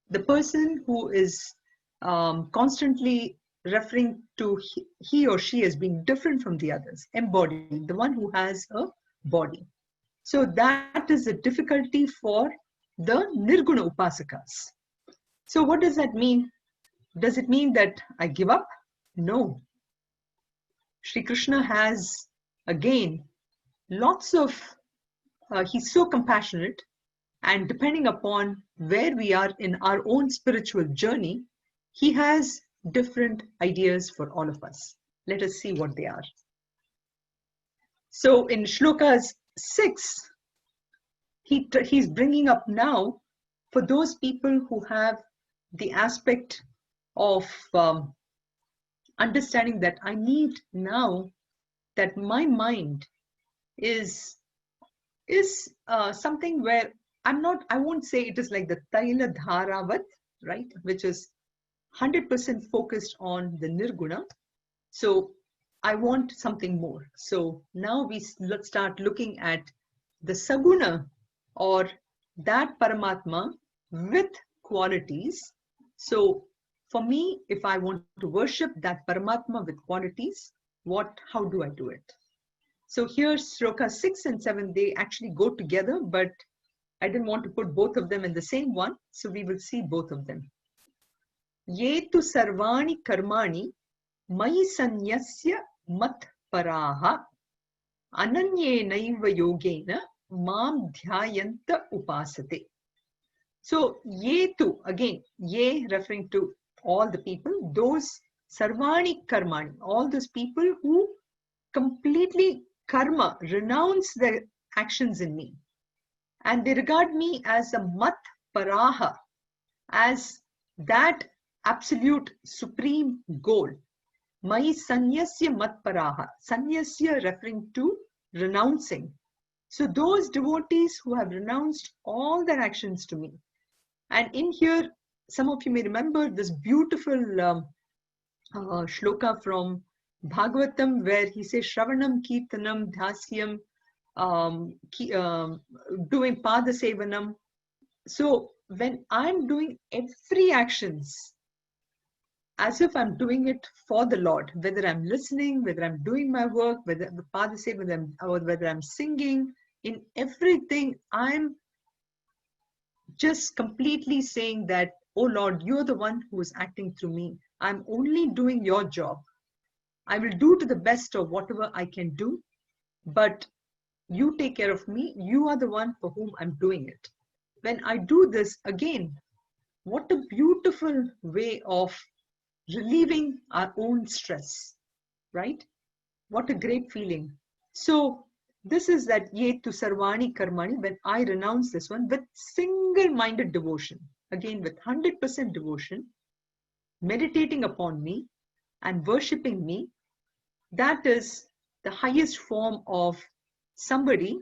the person who is constantly referring to he or she as being different from the others, embodied, the one who has a body. So that is a difficulty for the Nirguna Upasakas. So what does that mean? Does it mean that I give up? No. Shri Krishna has, again, lots of, he's so compassionate, and depending upon where we are in our own spiritual journey, he has different ideas for all of us. Let us see what they are. So in shlokas 6, he's bringing up now for those people who have the aspect of understanding that I need now that my mind is something where I won't say it is like the Taila Dharavat, right, which is 100% focused on the Nirguna. So I want something more. So now let's start looking at the Saguna, or that Paramatma with qualities. So for me, if I want to worship that Paramatma with qualities, how do I do it? So here, Shloka 6 and 7, they actually go together, but I didn't want to put both of them in the same one. So we will see both of them. Yetu sarvani karmani mai sanyasya mat paraha ananye naiva yogena mam dhyayanta upasate. So, ye tu, again, ye referring to all the people, those sarvani karmani, all those people who completely karma, renounce their actions in me. And they regard me as a mat paraha, as that absolute supreme goal. Mai sanyasya mat paraha, sanyasya referring to renouncing. So those devotees who have renounced all their actions to me. And in here, some of you may remember this beautiful shloka from Bhagavatam where he says Shravanam, Kirtanam, Dhasyam, doing Pada Sevanam. So when I'm doing every actions as if I'm doing it for the Lord, whether I'm listening, whether I'm doing my work, whether the Pada Sevanam, or whether I'm singing, in everything I'm just completely saying that, oh Lord, you're the one who is acting through me. I'm only doing your job. I will do to the best of whatever I can do, but you take care of me. You are the one for whom I'm doing it. When I do this, again, what a beautiful way of relieving our own stress, right? What a great feeling. So this is that ye tu sarvani karmani, when I renounce this one with single-minded devotion, again with 100% devotion, meditating upon me and worshipping me, that is the highest form of somebody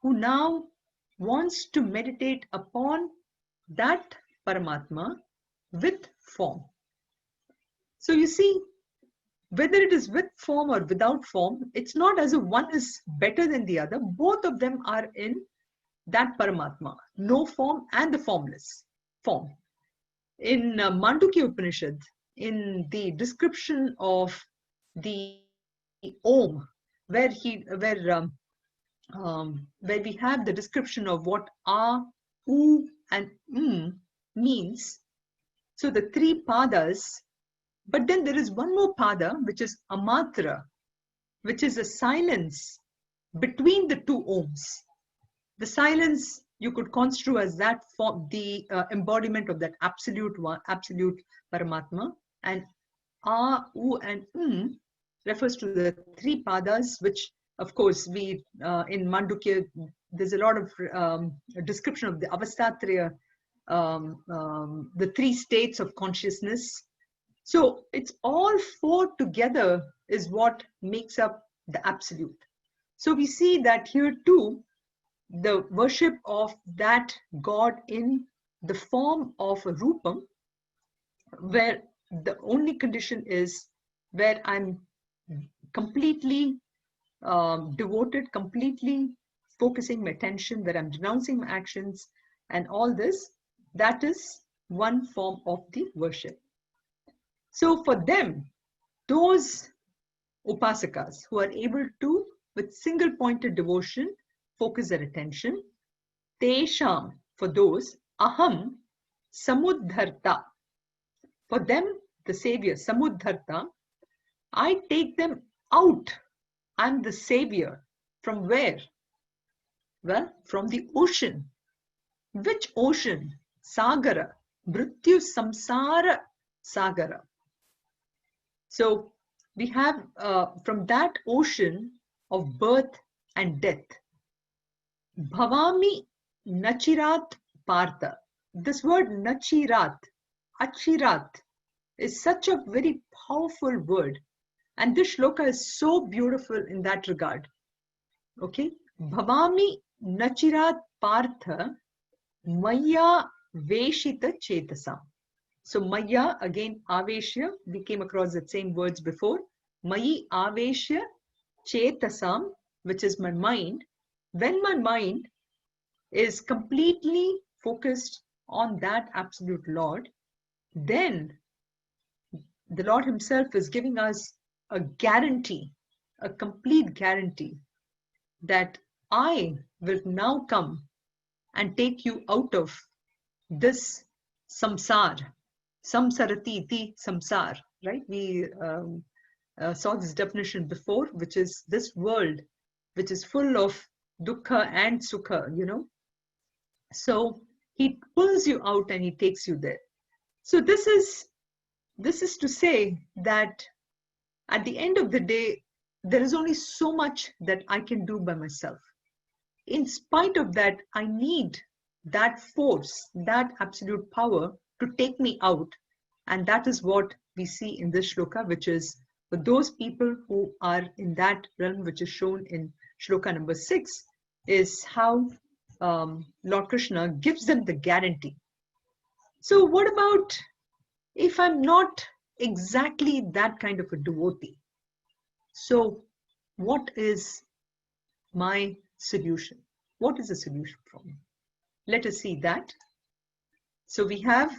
who now wants to meditate upon that Paramatma with form. So you see, whether it is with form or without form, it's not as if one is better than the other. Both of them are in that Paramatma, no form and the formless form. In Mandukya Upanishad, in the description of the Om, where we have the description of what A, U, and means. So the three padas, but then there is one more pada, which is amatra, which is a silence between the two Oms. The silence you could construe as that for the embodiment of that absolute one, absolute Paramatma, and A, U, and refers to the three padas, which of course we in Mandukya there's a lot of description of the avastatraya, the three states of consciousness. So it's all four together is what makes up the absolute. So we see that here too, the worship of that God in the form of a rupam, where the only condition is where I'm completely devoted, completely focusing my attention, where I'm denouncing my actions and all this, that is one form of the worship. So for them, those upasakas who are able to, with single pointed devotion, focus their attention, tesham, for those, aham, samudharta, for them, the savior, samudharta, I take them out. I'm the savior. From where? Well, from the ocean. Which ocean? Sagara, Mrityu Samsara Sagara. So we have from that ocean of birth and death, Bhavami Nachirat Partha. This word Nachirat, Achirat, is such a very powerful word. And this shloka is so beautiful in that regard. Okay? Bhavami Nachirat Partha Maya Veshita Chetasam. So Maya, again, Aveshya, we came across the same words before. Mayi Aveshya Chetasam, which is my mind. When my mind is completely focused on that absolute Lord, then the Lord himself is giving us a guarantee, a complete guarantee that I will now come and take you out of this samsar, samsarati iti samsar, right? We saw this definition before, which is this world, which is full of dukkha and sukha, So he pulls you out and he takes you there. So this is to say that at the end of the day, there is only so much that I can do by myself. In spite of that, I need that force, that absolute power to take me out. And that is what we see in this shloka, which is for those people who are in that realm, which is shown in shloka number 6, is how Lord Krishna gives them the guarantee. So what about if I'm not exactly that kind of a devotee? So what is my solution? What is the solution for me? Let us see that. So we have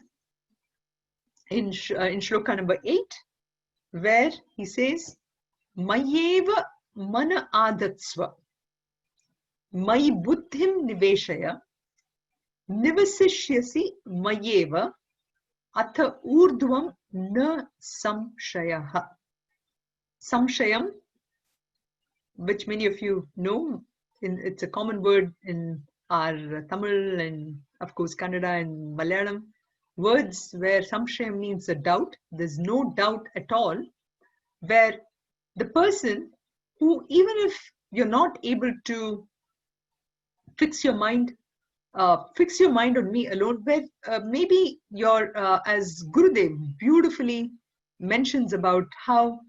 in shloka number 8, where he says, Mayeva mana adatsva, Mayi buddhim niveshaya, nivasishyasi mayeva, atha urdhvam na samshayaha. Samshayam, which many of you know, it's a common word in our Tamil and of course Kannada and Malayalam words, where samshayam means a doubt. There's no doubt at all, where the person who, even if you're not able to fix your mind on me alone, where maybe you're, as Gurudev beautifully mentions about how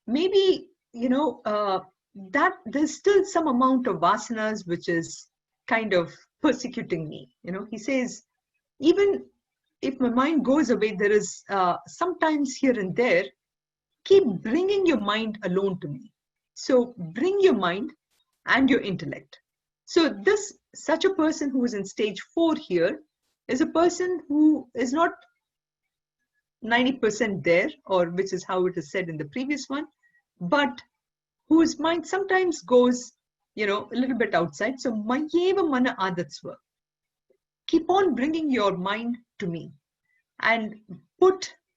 maybe, that there's still some amount of vasanas which is kind of persecuting me. He says, even if my mind goes away, there is sometimes here and there, keep bringing your mind alone to me. So bring your mind and your intellect. So such a person who is in stage 4 here is a person who is not 90% there, or which is how it is said in the previous one, but whose mind sometimes goes, a little bit outside. So mayeva mana adatsva. Keep on bringing your mind to me and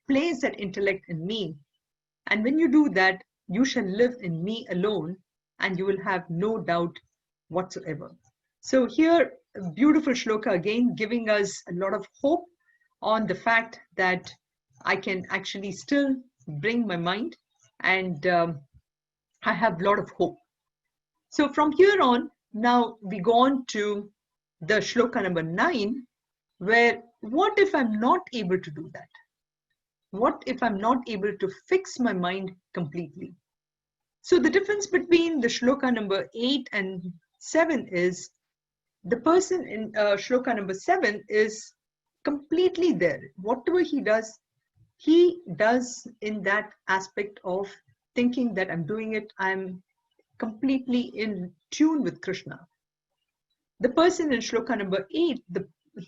place that intellect in me. And when you do that, you shall live in me alone and you will have no doubt whatsoever. So here, a beautiful shloka again, giving us a lot of hope on the fact that I can actually still bring my mind, and I have a lot of hope. So from here on, now we go on to the shloka number 9, where what if I'm not able to do that? What if I'm not able to fix my mind completely? So the difference between the shloka number 8 and 7 is the person in shloka number 7 is completely there. Whatever he does in that aspect of thinking that I'm doing it, I'm completely in tune with Krishna. The person in shloka number 8,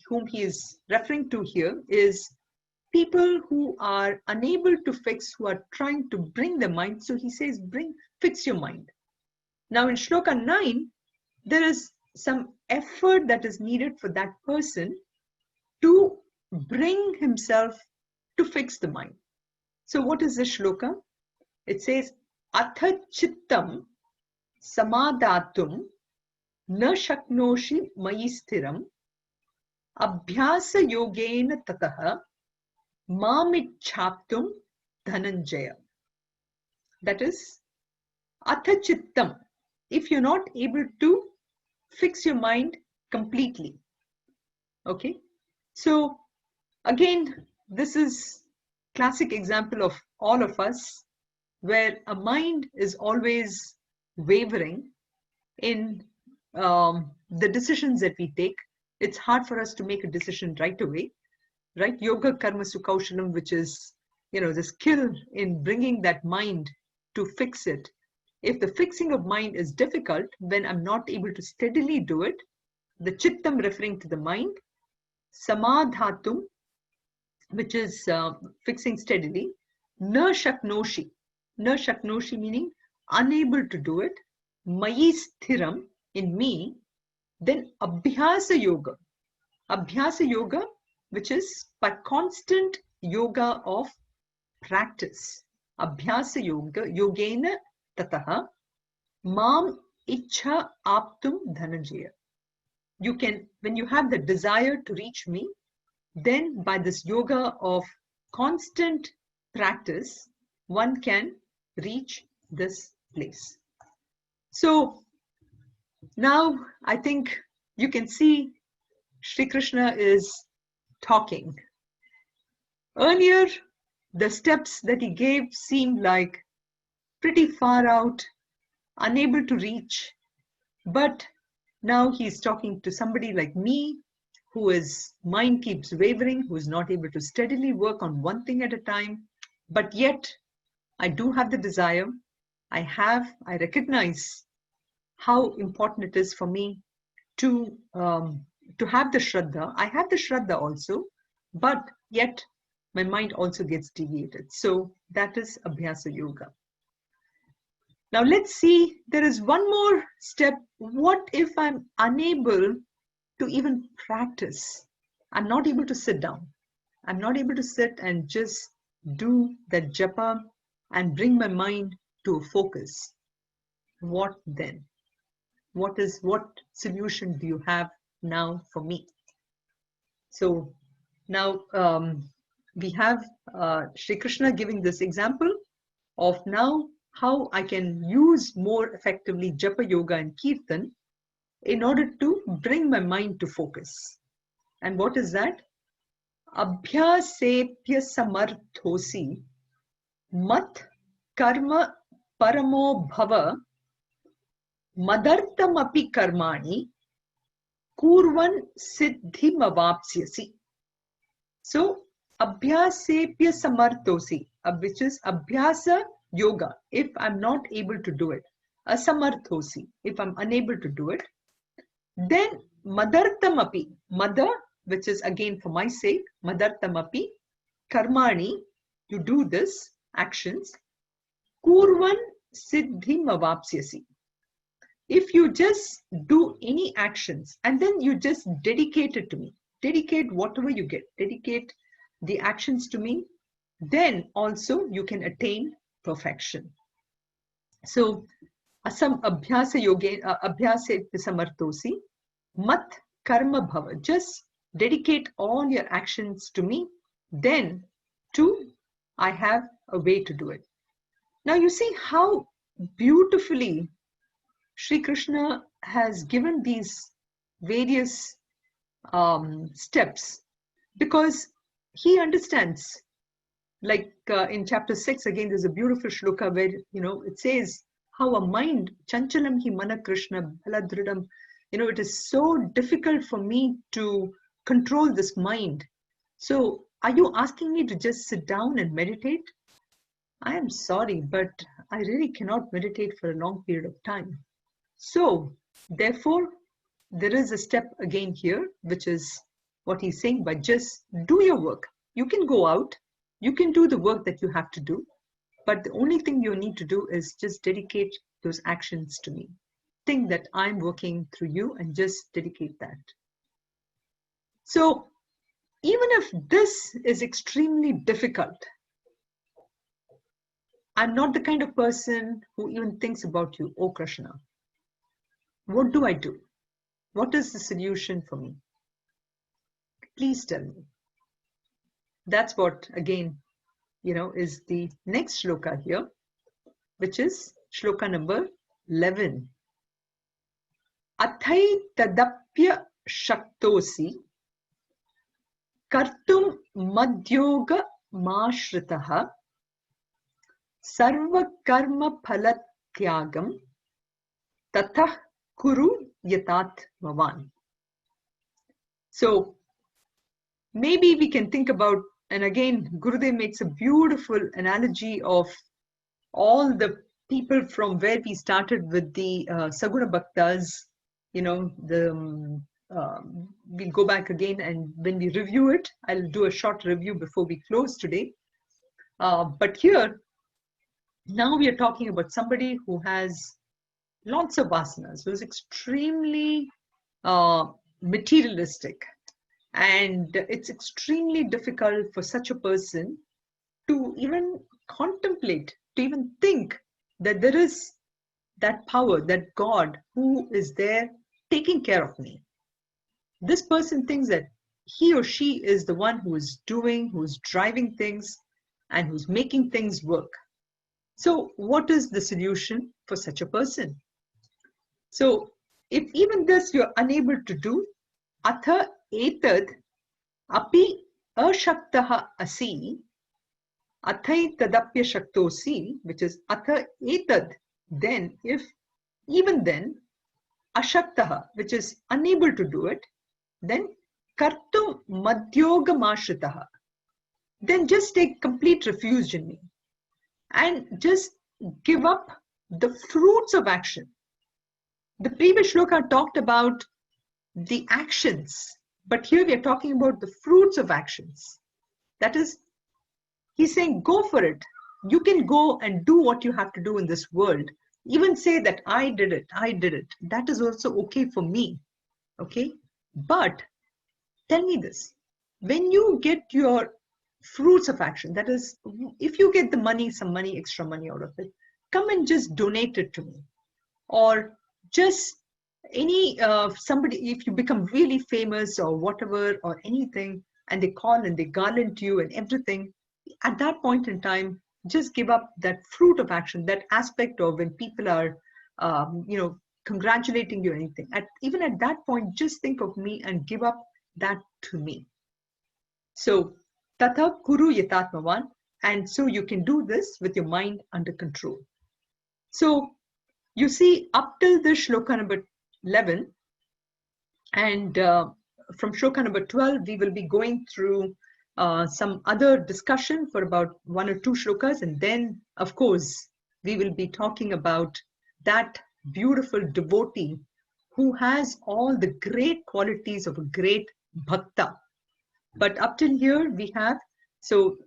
whom he is referring to here, is people who are unable to fix, who are trying to bring the mind. So he says, fix your mind. Now in shloka 9, there is some effort that is needed for that person to bring himself to fix the mind. So what is this shloka? It says, Atha chittam samadhatum na shaknoshi mayi sthiram abhyasa yogena tataha mamichhaptum dhananjaya. That is, Atha chittam, if you're not able to fix your mind completely. Okay, so again, this is classic example of all of us, where a mind is always wavering in the decisions that we take. It's hard for us to make a decision right away, right? Yoga karma sukaushalam, which is, the skill in bringing that mind to fix it. If the fixing of mind is difficult, when I'm not able to steadily do it, the chittam referring to the mind, samadhatum, which is fixing steadily, na shaknoshi meaning unable to do it, mayi sthiram, in me, then abhyasa yoga, which is by constant yoga of practice, abhyasa yoga, yogena tataha, mam Ichha aptum dhananjaya. You can, when you have the desire to reach me, then by this yoga of constant practice, one can reach this place. So now I think you can see Sri Krishna is talking. Earlier, the steps that he gave seemed like pretty far out, unable to reach, but now he's talking to somebody like me, whose mind keeps wavering, who is not able to steadily work on one thing at a time, but yet I do have the desire. I recognize how important it is for me to have the Shraddha. I have the Shraddha also, but yet my mind also gets deviated. So that is Abhyasa Yoga. Now let's see, there is one more step. What if I'm unable to even practice? I'm not able to sit down. I'm not able to sit and just do that japa and bring my mind to a focus. What then? What solution do you have now for me? So now we have Sri Krishna giving this example of now how I can use more effectively japa yoga and kirtan in order to bring my mind to focus. And what is that? Abhyasepya samarthosi mat karma paramo bhava madartamapi karmani kurvan siddhimavapsyasi. So abhyasepya samarthosi, which is abhyasa yoga. If I'm not able to do it, asamarthosi, if I'm unable to do it, then madartamapi, mother, which is again for my sake, madartamapi, karmani, you do this actions, kurvan siddhim avapsyasi. If you just do any actions and then you just dedicate it to me, dedicate whatever you get, dedicate the actions to me, then also you can attain perfection. So asam abhyasa yoga, abhyasa samarthosi, mat karma bhava. Just dedicate all your actions to me, then too I have a way to do it. Now you see how beautifully Sri Krishna has given these various steps, because he understands. Like in chapter 6, again, there's a beautiful shloka where, it says how a mind, chanchalam hi mana Krishna, baladridam, it is so difficult for me to control this mind. So are you asking me to just sit down and meditate? I am sorry, but I really cannot meditate for a long period of time. So therefore, there is a step again here, which is what he's saying, but just do your work. You can go out, you can do the work that you have to do, but the only thing you need to do is just dedicate those actions to me. Think that I'm working through you and just dedicate that. So even if this is extremely difficult, I'm not the kind of person who even thinks about you, oh Krishna. What do I do? What is the solution for me? Please tell me. That's what, again, is the next shloka here, which is shloka number 11. Athai tadapya shaktosi kartum madyoga mashritaha sarva karma phalatyagam tatah kuru yatat mavan. So maybe we can think about, and again, Gurudev makes a beautiful analogy of all the people from where we started with the Saguna Bhaktas, we'll go back again, and when we review it, I'll do a short review before we close today. But here, now we are talking about somebody who has lots of vasanas, who is extremely materialistic. And it's extremely difficult for such a person to even contemplate, to even think that there is that power, that God who is there taking care of me. This person thinks that he or she is the one who is doing, who's driving things, and who's making things work. So what is the solution for such a person? So if even this you're unable to do, atha etad api ashaktaha asi, athai tadapya shaktosi, which is atha etad, then if even then ashaktaha, which is unable to do it, then kartum madhyogamashitaha, then just take complete refuge in me and just give up the fruits of action. The previous shloka talked about the actions, but here we are talking about the fruits of actions. That is, he's saying, go for it. You can go and do what you have to do in this world. Even say that I did it, I did it. That is also okay for me. Okay? But tell me this. When you get your fruits of action, that is, if you get the money, some money, extra money out of it, come and just donate it to me. Or just any, somebody, if you become really famous or whatever, or anything, and they call and they garland you and everything, at that point in time, just give up that fruit of action, that aspect of when people are, congratulating you or anything. Even at that point, just think of me and give up that to me. So, tata kuru yatatmavan, and so you can do this with your mind under control. So, you see, up till this shloka number 11, and from shloka number 12, we will be going through some other discussion for about 1 or 2 shlokas, and then, of course, we will be talking about that beautiful devotee who has all the great qualities of a great bhakta. But up till here we have, so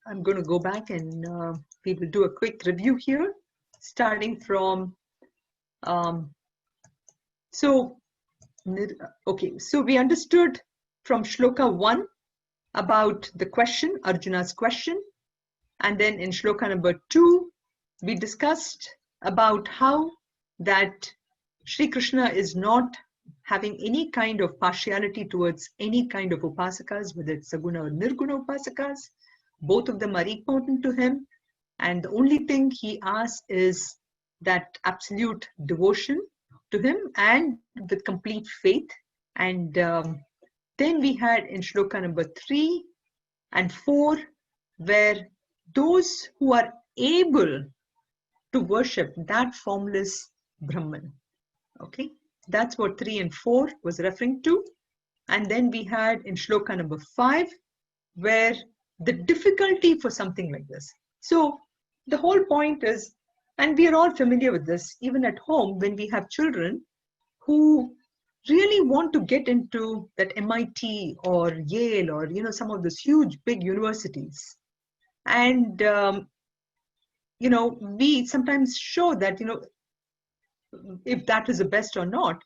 I'm going to go back and we will do a quick review here, starting from, so we understood from shloka 1 about the question, Arjuna's question. And then in shloka number 2, we discussed about how that Sri Krishna is not having any kind of partiality towards any kind of upasakas, whether it's saguna or nirguna upasakas. Both of them are important to him. And the only thing he asks is that absolute devotion to him and with complete faith. And then we had in shloka number 3 and 4, where those who are able to worship that formless Brahman. Okay, that's what 3 and 4 was referring to. And then we had in shloka number 5, where the difficulty for something like this. So the whole point is, and we are all familiar with this, even at home when we have children who really want to get into that MIT or Yale or, some of those huge, big universities. And, we sometimes show that, if that is the best or not.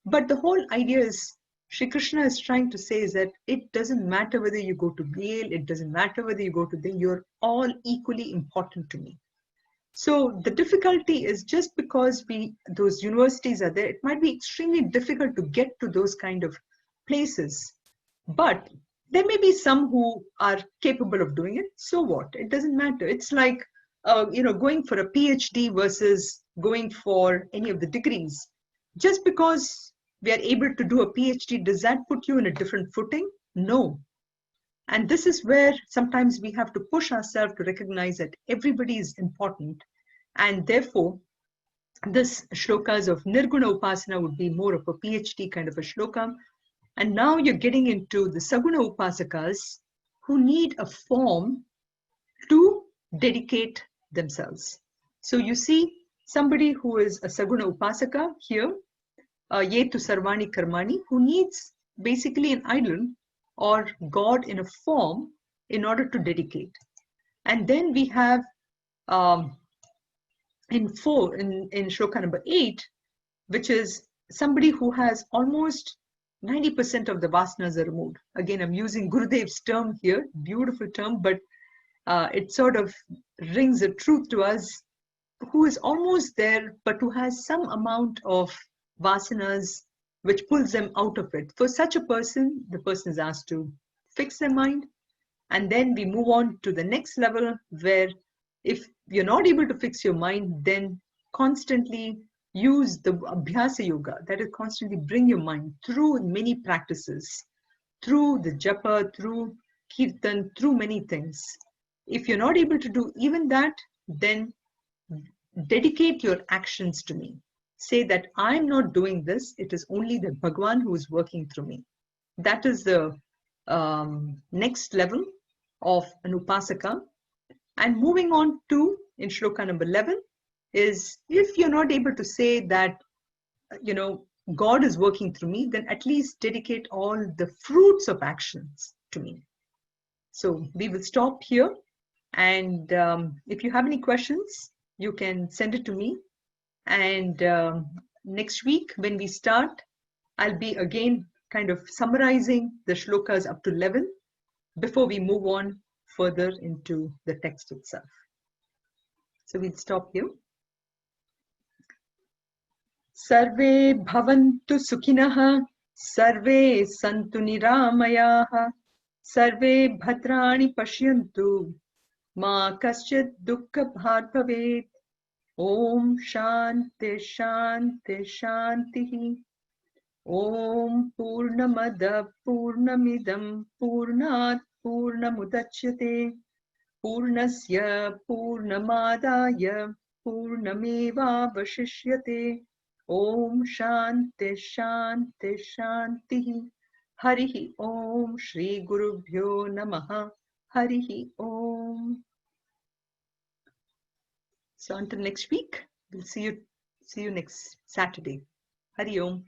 But the whole idea is, Shri Krishna is trying to say is that it doesn't matter whether you go to Yale, it doesn't matter whether you go to you're all equally important to me. So the difficulty is just because those universities are there, it might be extremely difficult to get to those kind of places. But there may be some who are capable of doing it. So what? It doesn't matter. It's like, going for a PhD versus going for any of the degrees. Just because we are able to do a PhD, does that put you in a different footing? No. And this is where sometimes we have to push ourselves to recognize that everybody is important. And therefore, this shlokas of Nirguna Upasana would be more of a PhD kind of a shloka. And now you're getting into the Saguna Upasakas who need a form to dedicate themselves. So you see somebody who is a Saguna Upasaka here, Yetu Sarvani Karmani, who needs basically an idol or God in a form in order to dedicate. And then we have in shloka number 8, which is somebody who has almost 90% of the vasanas are removed. Again, I'm using Gurudev's term here, beautiful term, but it sort of rings a truth to us who is almost there, but who has some amount of vasanas which pulls them out of it. For such a person, the person is asked to fix their mind. And then we move on to the next level, where if you're not able to fix your mind, then constantly use the Abhyasa Yoga, that is, constantly bring your mind through many practices, through the japa, through kirtan, through many things. If you're not able to do even that, then dedicate your actions to me. Say that I'm not doing this, it is only the Bhagwan who is working through me. That is the next level of an upasaka. And moving on to, in shloka number 11, is if you're not able to say that, God is working through me, then at least dedicate all the fruits of actions to me. So we will stop here. And if you have any questions, you can send it to me. And next week, when we start, I'll be again kind of summarizing the shlokas up to 11 before we move on further into the text itself. So we'll stop here. Sarve bhavantu sukhinah, sarve santu niramayah, sarve bhadrani pashyantu, ma kaschid dukkha bhag bhavet. Om Shanti Shanti Shanti. Om Purnamada Purnamidam Purnat Purnamudachyate Purnasya Purnamadaya Purnameva Vashishyate. Om Shanti Shanti Shanti. Harihi Om Shri Gurubhyo Namaha. Harihi Om. So until next week, we'll see you next Saturday. Hari Om.